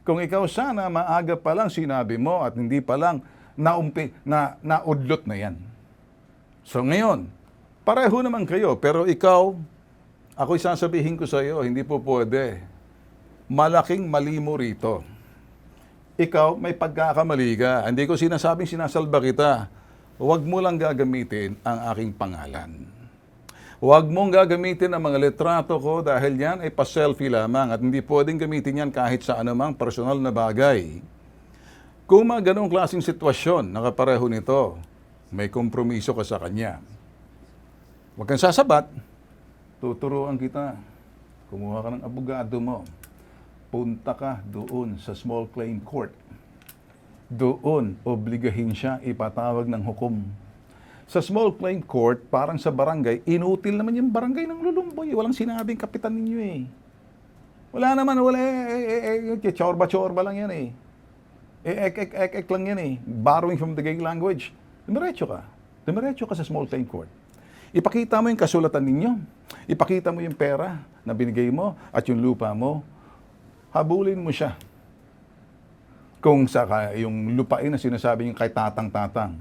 Kung ikaw sana maaga pa lang sinabi mo at hindi pa lang naudlot na yan. So ngayon, pareho naman kayo, pero ikaw, ako'y sasabihin ko sa iyo, hindi po pwede. Malaking mali mo rito. Ikaw, may pagkakamali ka. Hindi ko sinasabing sinasalba kita. Huwag mo lang gagamitin ang aking pangalan. Huwag mong gagamitin ang mga litrato ko dahil yan ay pa-selfie lamang at hindi pwedeng gamitin yan kahit sa anumang personal na bagay. Kung mga ganong klaseng sitwasyon, nakapareho nito, may kompromiso ka sa kanya. Huwag kang sasabat, tuturuan kita. Kumuha ka ng abogado mo. Punta ka doon sa small claim court. Doon, obligahin siya ipatawag ng hukom. Sa small claim court, parang sa barangay, inutil naman yung barangay ng Lulumboy. Walang sinabing kapitan ninyo eh. Wala naman, chorba-chorba lang yan eh. Ek lang yan eh. Borrowing from the gay language. Dumiretso ka. Dumiretso ka sa small claim court. Ipakita mo yung kasulatan ninyo. Ipakita mo yung pera na binigay mo at yung lupa mo. Habulin mo siya. Kung saka yung lupain na sinasabi niyo kay tatang-tatang.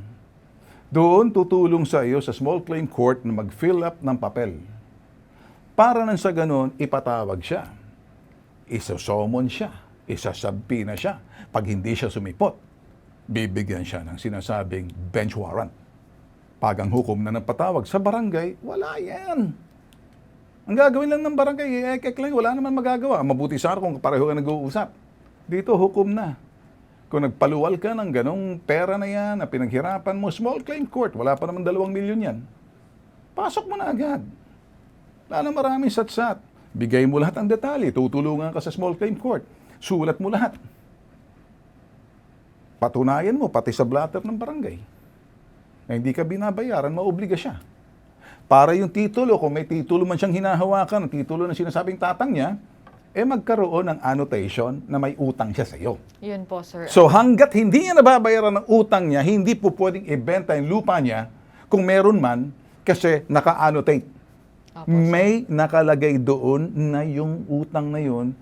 Doon tutulong sa iyo sa small claim court na mag-fill up ng papel. Para nang sa ganon, ipatawag siya. Isosomon siya. Isasabpina siya. Pag hindi siya sumipot, bibigyan siya ng sinasabing bench warrant. Pag ang hukom na napatawag sa barangay, wala yan. Ang gagawin lang ng barangay, ek lang, wala naman magagawa. Mabuti sana kung pareho ka nag-uusap. Dito, hukom na. Kung nagpaluwal ka ng ganong pera na yan, na pinaghirapan mo, small claim court, wala pa naman 2 milyon yan. Pasok mo na agad. Wala na maraming satsat. Bigay mo lahat ang detalye, tutulungan ka sa small claim court. Sulat mo lahat. Patunayan mo, pati sa blatter ng barangay. Na hindi ka binabayaran, maobliga siya. Para yung titulo, kung may titulo man siyang hinahawakan, ang titulo na sinasabing tatang niya, magkaroon ng annotation na may utang siya sa iyo. Yun po, sir. So hanggat hindi niya nababayaran ng utang niya, hindi po pwedeng ibenta yung lupa niya kung meron man kasi naka-annotate. Opo, May nakalagay doon na yung utang na yun,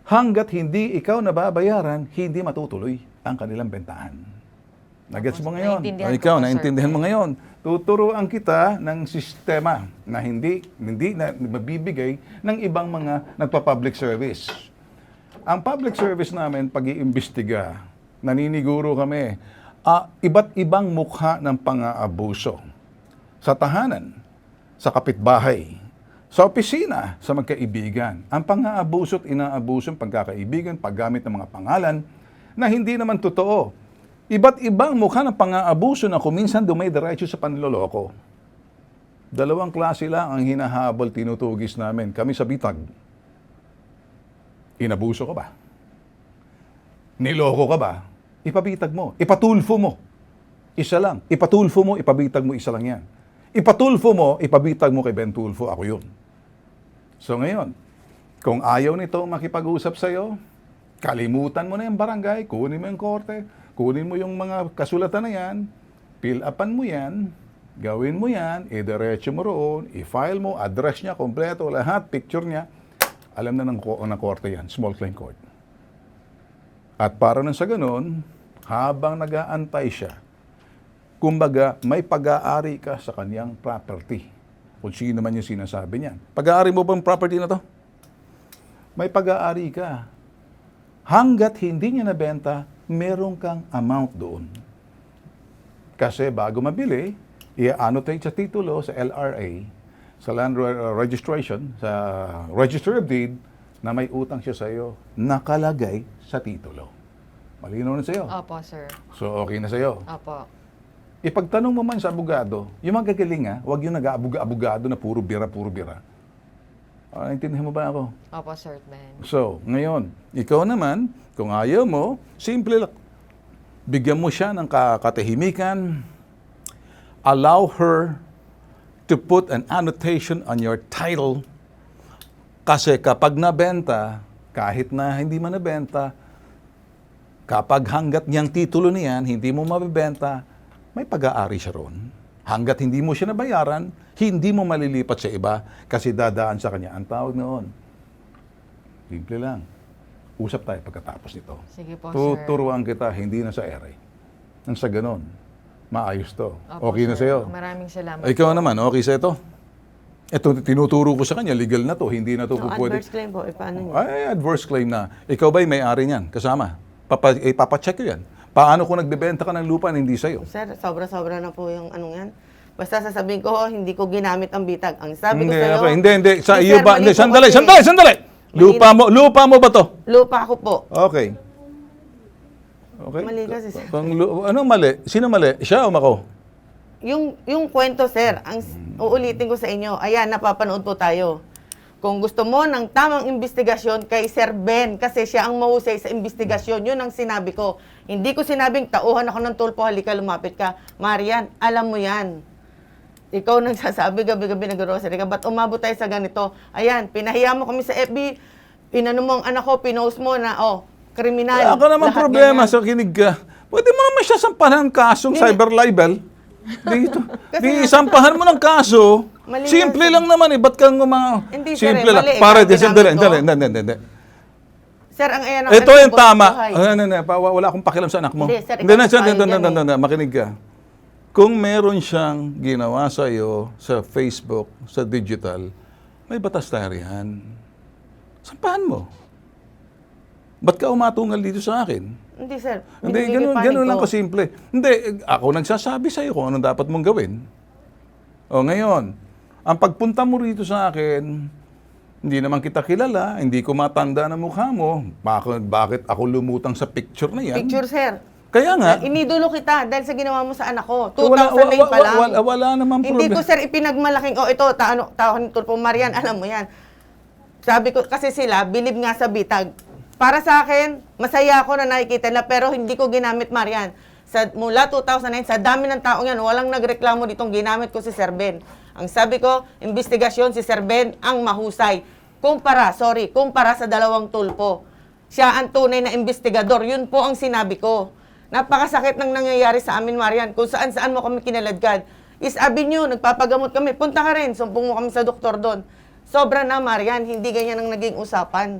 hanggat hindi ikaw nababayaran, hindi matutuloy ang kanilang bentahan. Nagets mo ngayon? Naintindihan O ko ikaw, po, sir. naintindihan mo ngayon. Tuturuan kita ng sistema na hindi na mabibigay ng ibang mga nagpa-public service. Ang public service namin, pag-iimbestiga, naniniguro kami, iba't ibang mukha ng pang-aabuso. Sa tahanan, sa kapitbahay, sa opisina, sa magkaibigan. Ang pang-aabuso at inaabuso ng pagkakaibigan, paggamit ng mga pangalan na hindi naman totoo. Iba't ibang mukha ng pang-aabuso na kuminsan dumay-diretso sa panloloko. 2 klase lang ang hinahabol, tinutugis namin. Kami sa bitag. Inabuso ka ba? Niloko ka ba? Ipabitag mo. Ipatulfo mo. Isa lang. Ipatulfo mo, ipabitag mo, isa lang yan. Ipatulfo mo, ipabitag mo kay Ben Tulfo. Ako yun. So ngayon, kung ayaw nito makipag-usap sa'yo, kalimutan mo na yung barangay, kunin mo yung korte, kunin mo yung mga kasulatan na yan, fill upan mo yan, gawin mo yan, idiretso mo roon, i-file mo, address niya, kompleto, lahat, picture niya, alam na ng korte yan, small claim court. At para nang sa ganun, habang nag-aantay siya, kumbaga, may pag-aari ka sa kanyang property. Kung sino man yung sinasabi niyan. Pag-aari mo bang property na to? May pag-aari ka. Hanggat hindi niya nabenta, meron kang amount doon. Kasi bago mabili, i-annotate sa titulo, sa LRA, sa land registration, sa register of deed, na may utang siya sa iyo, nakalagay sa titulo. Malinaw na sa iyo? Opo, sir. So, okay na sa iyo? Opo. ipagtanong mo man sa abogado, yung magagaling huwag yung nag-abogado na puro bira. Intindihan mo ba ako? Opo, Sir Ben. So, ngayon, ikaw naman, kung ayaw mo, simple lang. Bigyan mo siya ng katahimikan. Allow her to put an annotation on your title. Kasi kapag nabenta, kahit na hindi man nabenta, kapag hanggat niyang titulo niyan, hindi mo mabibenta, may pag-aari siya ron. Hanggat hindi mo siya nabayaran, hindi mo malilipat sa iba kasi dadaan sa kanya. Ang tawag noon, simple lang. Usap tayo pagkatapos nito. Sige po, sir. Tuturuan kita, hindi na sa ere. Nang sa ganon, maayos to. Opo, Okay na sir. sa'yo. Maraming salamat Ikaw po. naman, okay sa ito? Ito, tinuturo ko sa kanya, legal na to, hindi na to Yung pwede. adverse claim po, paano niyo? Ay, adverse claim na. Ikaw ba'y may-ari niyan? Kasama? Papacheck ko yan. Paano kung nagbebenta ka ng lupa na hindi sa'yo? Sir, sobra-sobra na po yung anong yan. Basta sasabihin ko, hindi ko ginamit ang bitag. Ang sabi ko Hindi, sa'yo... okay. Hindi. Sa Sir, iyo ba? mali Hindi, po sandali. kasi. Lupa mo ba to? Lupa ko po. Okay. Okay. Mali kasi, sir. Ano mali? Sino mali? Siya o ako? Yung kwento, sir, ang uulitin ko sa inyo, ayan, napapanood po tayo. Kung gusto mo ng tamang investigasyon kay Sir Ben, kasi siya ang mahusay sa investigasyon, yun ang sinabi ko. Hindi ko sinabing tauhan ako ng tulpo, halika lumapit ka. Marian, alam mo yan. Ikaw nagsasabi gabi-gabi nag-grocery ka, ba't umabot tayo sa ganito? Ayan, pinahiya mo kami sa FB, inano mo ang anak ko, pinost mo na, kriminal. Wala ka naman lahat problema ganyan. sa kinig ka. Pwede mo naman siya sampahan ng kasong cyber libel. Dito. Di sampahan mo ng kaso. Mali Simple yan, lang naman eh. Ba't kang Hindi, sir, simple lang. mali eh. Para, Ginamit sandali. ko. Hindi. Sir, ang ayan ang Ito yung buhay. tama. Wala akong pakialam sa anak mo. Hindi, sir, Hindi, ikaw filing yan makinig ka. Kung meron siyang ginawa sa iyo sa Facebook, sa digital, may batas tayo yan. Sampahan mo. Ba't ka umatungal dito sa akin? Hindi, sir. Hindi, Binibigay ganun panig lang ko. kasimple. Hindi, ako nagsasabi sa iyo kung anong dapat mong gawin. O ngayon, ang pagpunta mo rito sa akin, hindi naman kita kilala, hindi ko matanda na mukha mo, bakit ako lumutang sa picture na yan? Picture, sir. Kaya nga, Inidulo kita dahil sa ginawa mo sa anak ko. Wala- 2009 pa lang. wala namang Hindi problem. ko, sir, ipinagmalaking, ito, taon tulpo, Marian, alam mo yan. Sabi ko, kasi sila, bilib nga sa bitag. Para sa akin, masaya ako na nakikita na, pero hindi ko ginamit, Marian. Mula 2009, sa dami ng taong yan, walang nagreklamo ditong ginamit ko si Sir Ben. Ang sabi ko, investigasyon si Sir Ben ang mahusay. Kumpara sa dalawang tulpo. Siya ang tunay na investigador. Yun po ang sinabi ko. Napakasakit ng nangyayari sa amin, Marian. Kung saan-saan mo kami kinaladkad. Is Avenue, nagpapagamot kami. Punta ka rin, sumpong mo kami sa doktor doon. Sobra na, Marian. Hindi ganyan ang naging usapan.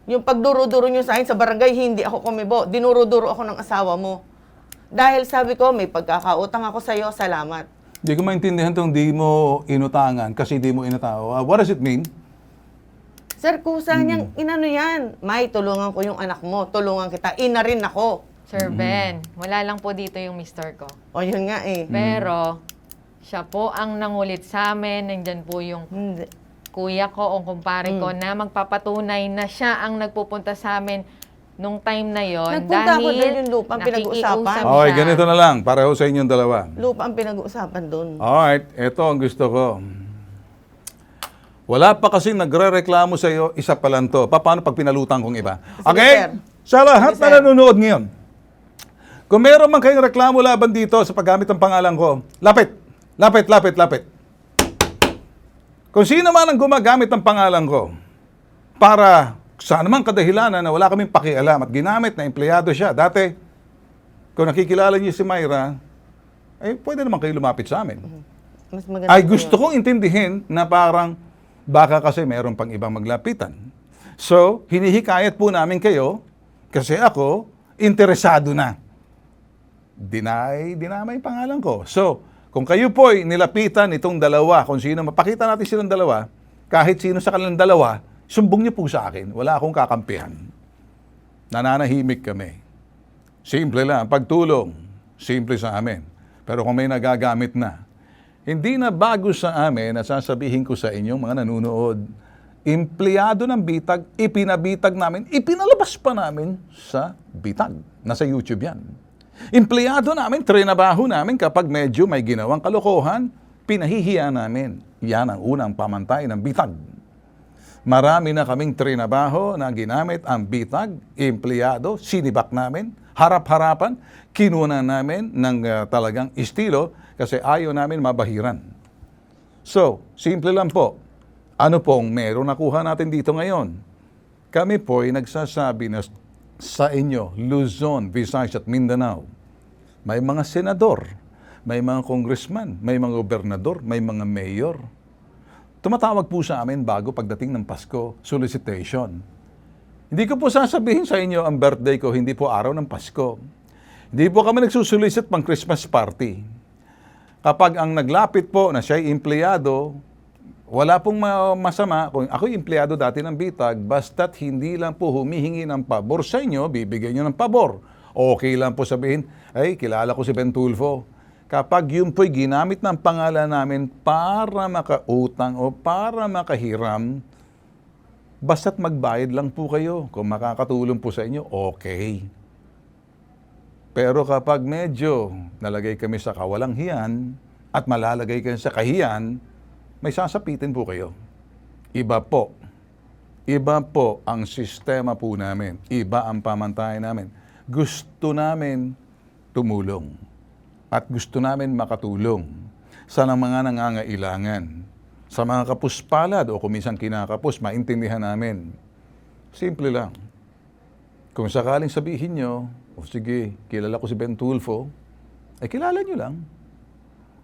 Yung pagduro-duro nyo sa akin sa barangay, hindi ako kumibo. Dinuro-duro ako ng asawa mo. Dahil sabi ko, may pagkakautang ako sa'yo, salamat. Hindi ko maintindihan itong di mo inutangan kasi di mo inatawa. What does it mean? Sir, kusa niyang inano yan. May, tulungan ko yung anak mo. Tulungan kita. Ina rin ako. Sir Ben, wala lang po dito yung mister ko. O, yun nga eh. Pero, siya po ang nangulit sa amin. Nandyan po yung Hindi. kuya ko o kumpare ko na magpapatunay na siya ang nagpupunta sa amin nung time na yon. Nagpunta ako doon yung lupa ang pinag-uusapan. nakikiusap Okay, siya. ganito na lang. Pareho sa inyong dalawa. Lupa ang pinag-uusapan doon. Alright, ito ang gusto ko. Wala pa kasi nagre-reklamo sa iyo, isa pa lang to. Paano pag pinalutang kong iba? Sige, Okay? sir. Sa lahat Sige, na sir. nanonood ngayon, kung meron man kayong reklamo laban dito sa paggamit ng pangalan ko, lapit. Kung sino man ang gumagamit ng pangalan ko para sa anumang kadahilanan na wala kaming pakialam at ginamit na empleyado siya. Dati, kung nakikilala niyo si Myra, pwede naman kayo lumapit sa amin. Mas maganda Ay po gusto yun. kong intindihin na parang baka kasi meron pang ibang maglapitan. So, hinihikayat po namin kayo kasi ako interesado na. Dinamay pangalan ko. So, kung kayo po'y nilapitan itong dalawa, kung sino, mapakita natin silang dalawa, kahit sino sa kanilang dalawa, sumbong niyo po sa akin. Wala akong kakampihan. Nananahimik kami. Simple lang. Pagtulong, simple sa amin. Pero kung may nagagamit na, hindi na bago sa amin na sasabihin ko sa inyong mga nanunood, empleyado ng bitag, ipinabitag namin, ipinalabas pa namin sa bitag. Nasa YouTube yan. Empleyado namin, trinabaho namin kapag medyo may ginawang kalokohan, pinahihiya namin. Yan ang unang pamantay ng bitag. Marami na kaming trinabaho na ginamit ang bitag, empleyado, sinibak namin, harap-harapan, kinuna namin ng talagang estilo kasi ayaw namin mabahiran. So, simple lang po. Ano pong meron nakuha natin dito ngayon? Kami po ay nagsasabi na sa inyo, Luzon, Visayas at Mindanao, may mga senador, may mga congressman, may mga gobernador, may mga mayor. Tumatawag po sa amin bago pagdating ng Pasko, solicitation. Hindi ko po sasabihin sa inyo ang birthday ko, hindi po araw ng Pasko. Hindi po kami nagsusolicit pang Christmas party. Kapag ang naglapit po na siya'y empleyado, wala pong masama kung ako'y empleyado dati ng bitag, basta't hindi lang po humihingi ng pabor sa inyo, bibigyan nyo ng pabor. Okay lang po sabihin, ay, kilala ko si Ben Tulfo. Kapag yun po'y ginamit ng pangalan namin para makautang o para makahiram, basta't magbayad lang po kayo. Kung makakatulong po sa inyo, okay. Pero kapag medyo nalagay kami sa kawalang hiyan at malalagay kayo sa kahiyan, may sasapitin po kayo. Iba po. Iba po ang sistema po namin. Iba ang pamantayan namin. Gusto namin tumulong. At gusto namin makatulong sa mga nangangailangan. Sa mga kapuspalad o kung minsan kinakapos, maintindihan namin. Simple lang. Kung sakaling sabihin nyo, o sige, kilala ko si Ben Tulfo, ay kilala nyo lang.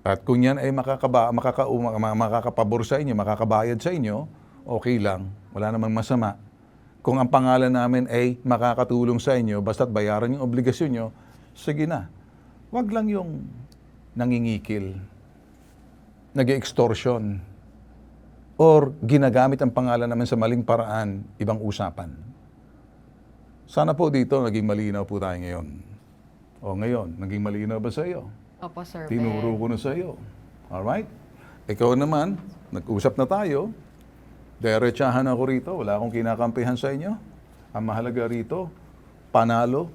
At kung yan ay makakapabor sa inyo, makakabayad sa inyo, okay lang. Wala namang masama. Kung ang pangalan namin ay makakatulong sa inyo, basta't bayaran yung obligasyon nyo, sige na. Huwag lang yung nangingikil, nag-extortion, or ginagamit ang pangalan namin sa maling paraan, ibang usapan. Sana po dito naging malinaw po tayo ngayon. O ngayon, naging malinaw ba sa iyo? Opo, Sir Tinuro Ben. ko na sa iyo. Alright? Ikaw naman, nag-usap na tayo. Diretsahan ako rito. Wala akong kinakampihan sa inyo. Ang mahalaga rito, panalo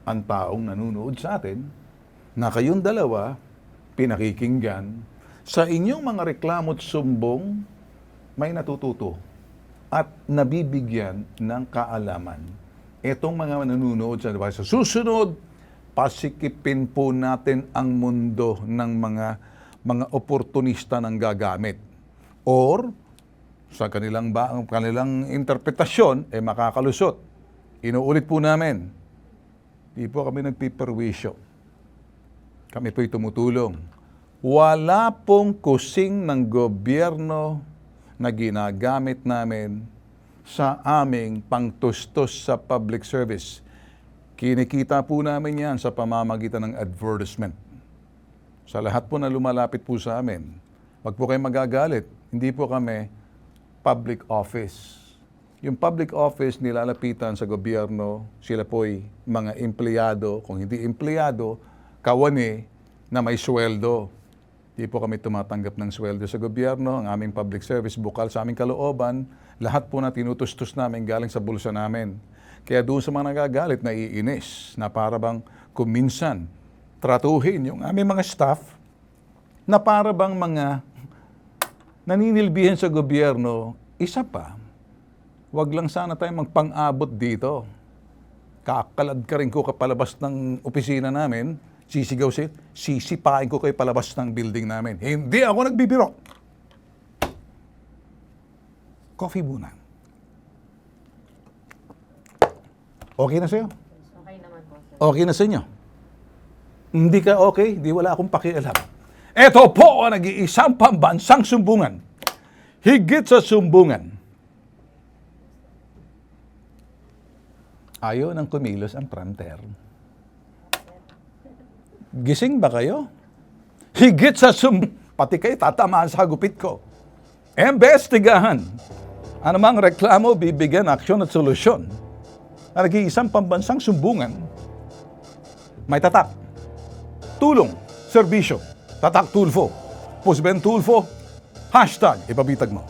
ang taong nanunood sa atin na kayong dalawa pinakikinggan sa inyong mga reklamo't sumbong may natututo at nabibigyan ng kaalaman. Itong mga nanunood sa susunod, pasikipin po natin ang mundo ng mga oportunista ng gagamit. Or, sa kanilang interpretasyon, makakalusot. Inuulit po namin, di po kami nagpiperwisyo. Kami po'y tumutulong. Wala pong kusing ng gobyerno na ginagamit namin sa aming pangtustos sa public service. Kinikita po namin yan sa pamamagitan ng advertisement. Sa lahat po na lumalapit po sa amin, wag po kayong magagalit. Hindi po kami public office. Yung public office nilalapitan sa gobyerno, sila po'y mga empleyado. Kung hindi empleyado, kawani na may sweldo. Di po kami tumatanggap ng sweldo sa gobyerno. Ang aming public service bukal sa aming kalooban, lahat po na tinutustos namin galing sa bulsa namin. Kaya doon sa mga nagagalit, naiinis, na para bang kuminsan tratuhin yung aming mga staff na para bang mga naninilbihan sa gobyerno. Isa pa, wag lang sana tayong magpang-abot dito. Kakalad ka rin ko kapalabas ng opisina namin, sisigaw siya, sisipain ko kayo palabas ng building namin. Hindi ako nagbibiro. Coffee muna. Okay na sa'yo? Okay naman po, Sir. Okay na sa inyo? Hindi ka okay, di wala akong pakialam. Ito po ang nag-iisang pambansang sumbungan. Higit sa sumbungan. Ayaw ng kumilos ang pranter. Gising ba kayo? Higit sa pati kayo tatamaan sa gupit ko. Imbestigahan. Anumang reklamo, bibigyan aksyon at solusyon. Na nag-iisang pambansang sumbungan. May tatak. Tulong. Serbisyo. Tatak Tulfo. Ben Tulfo. #ipabitag mo.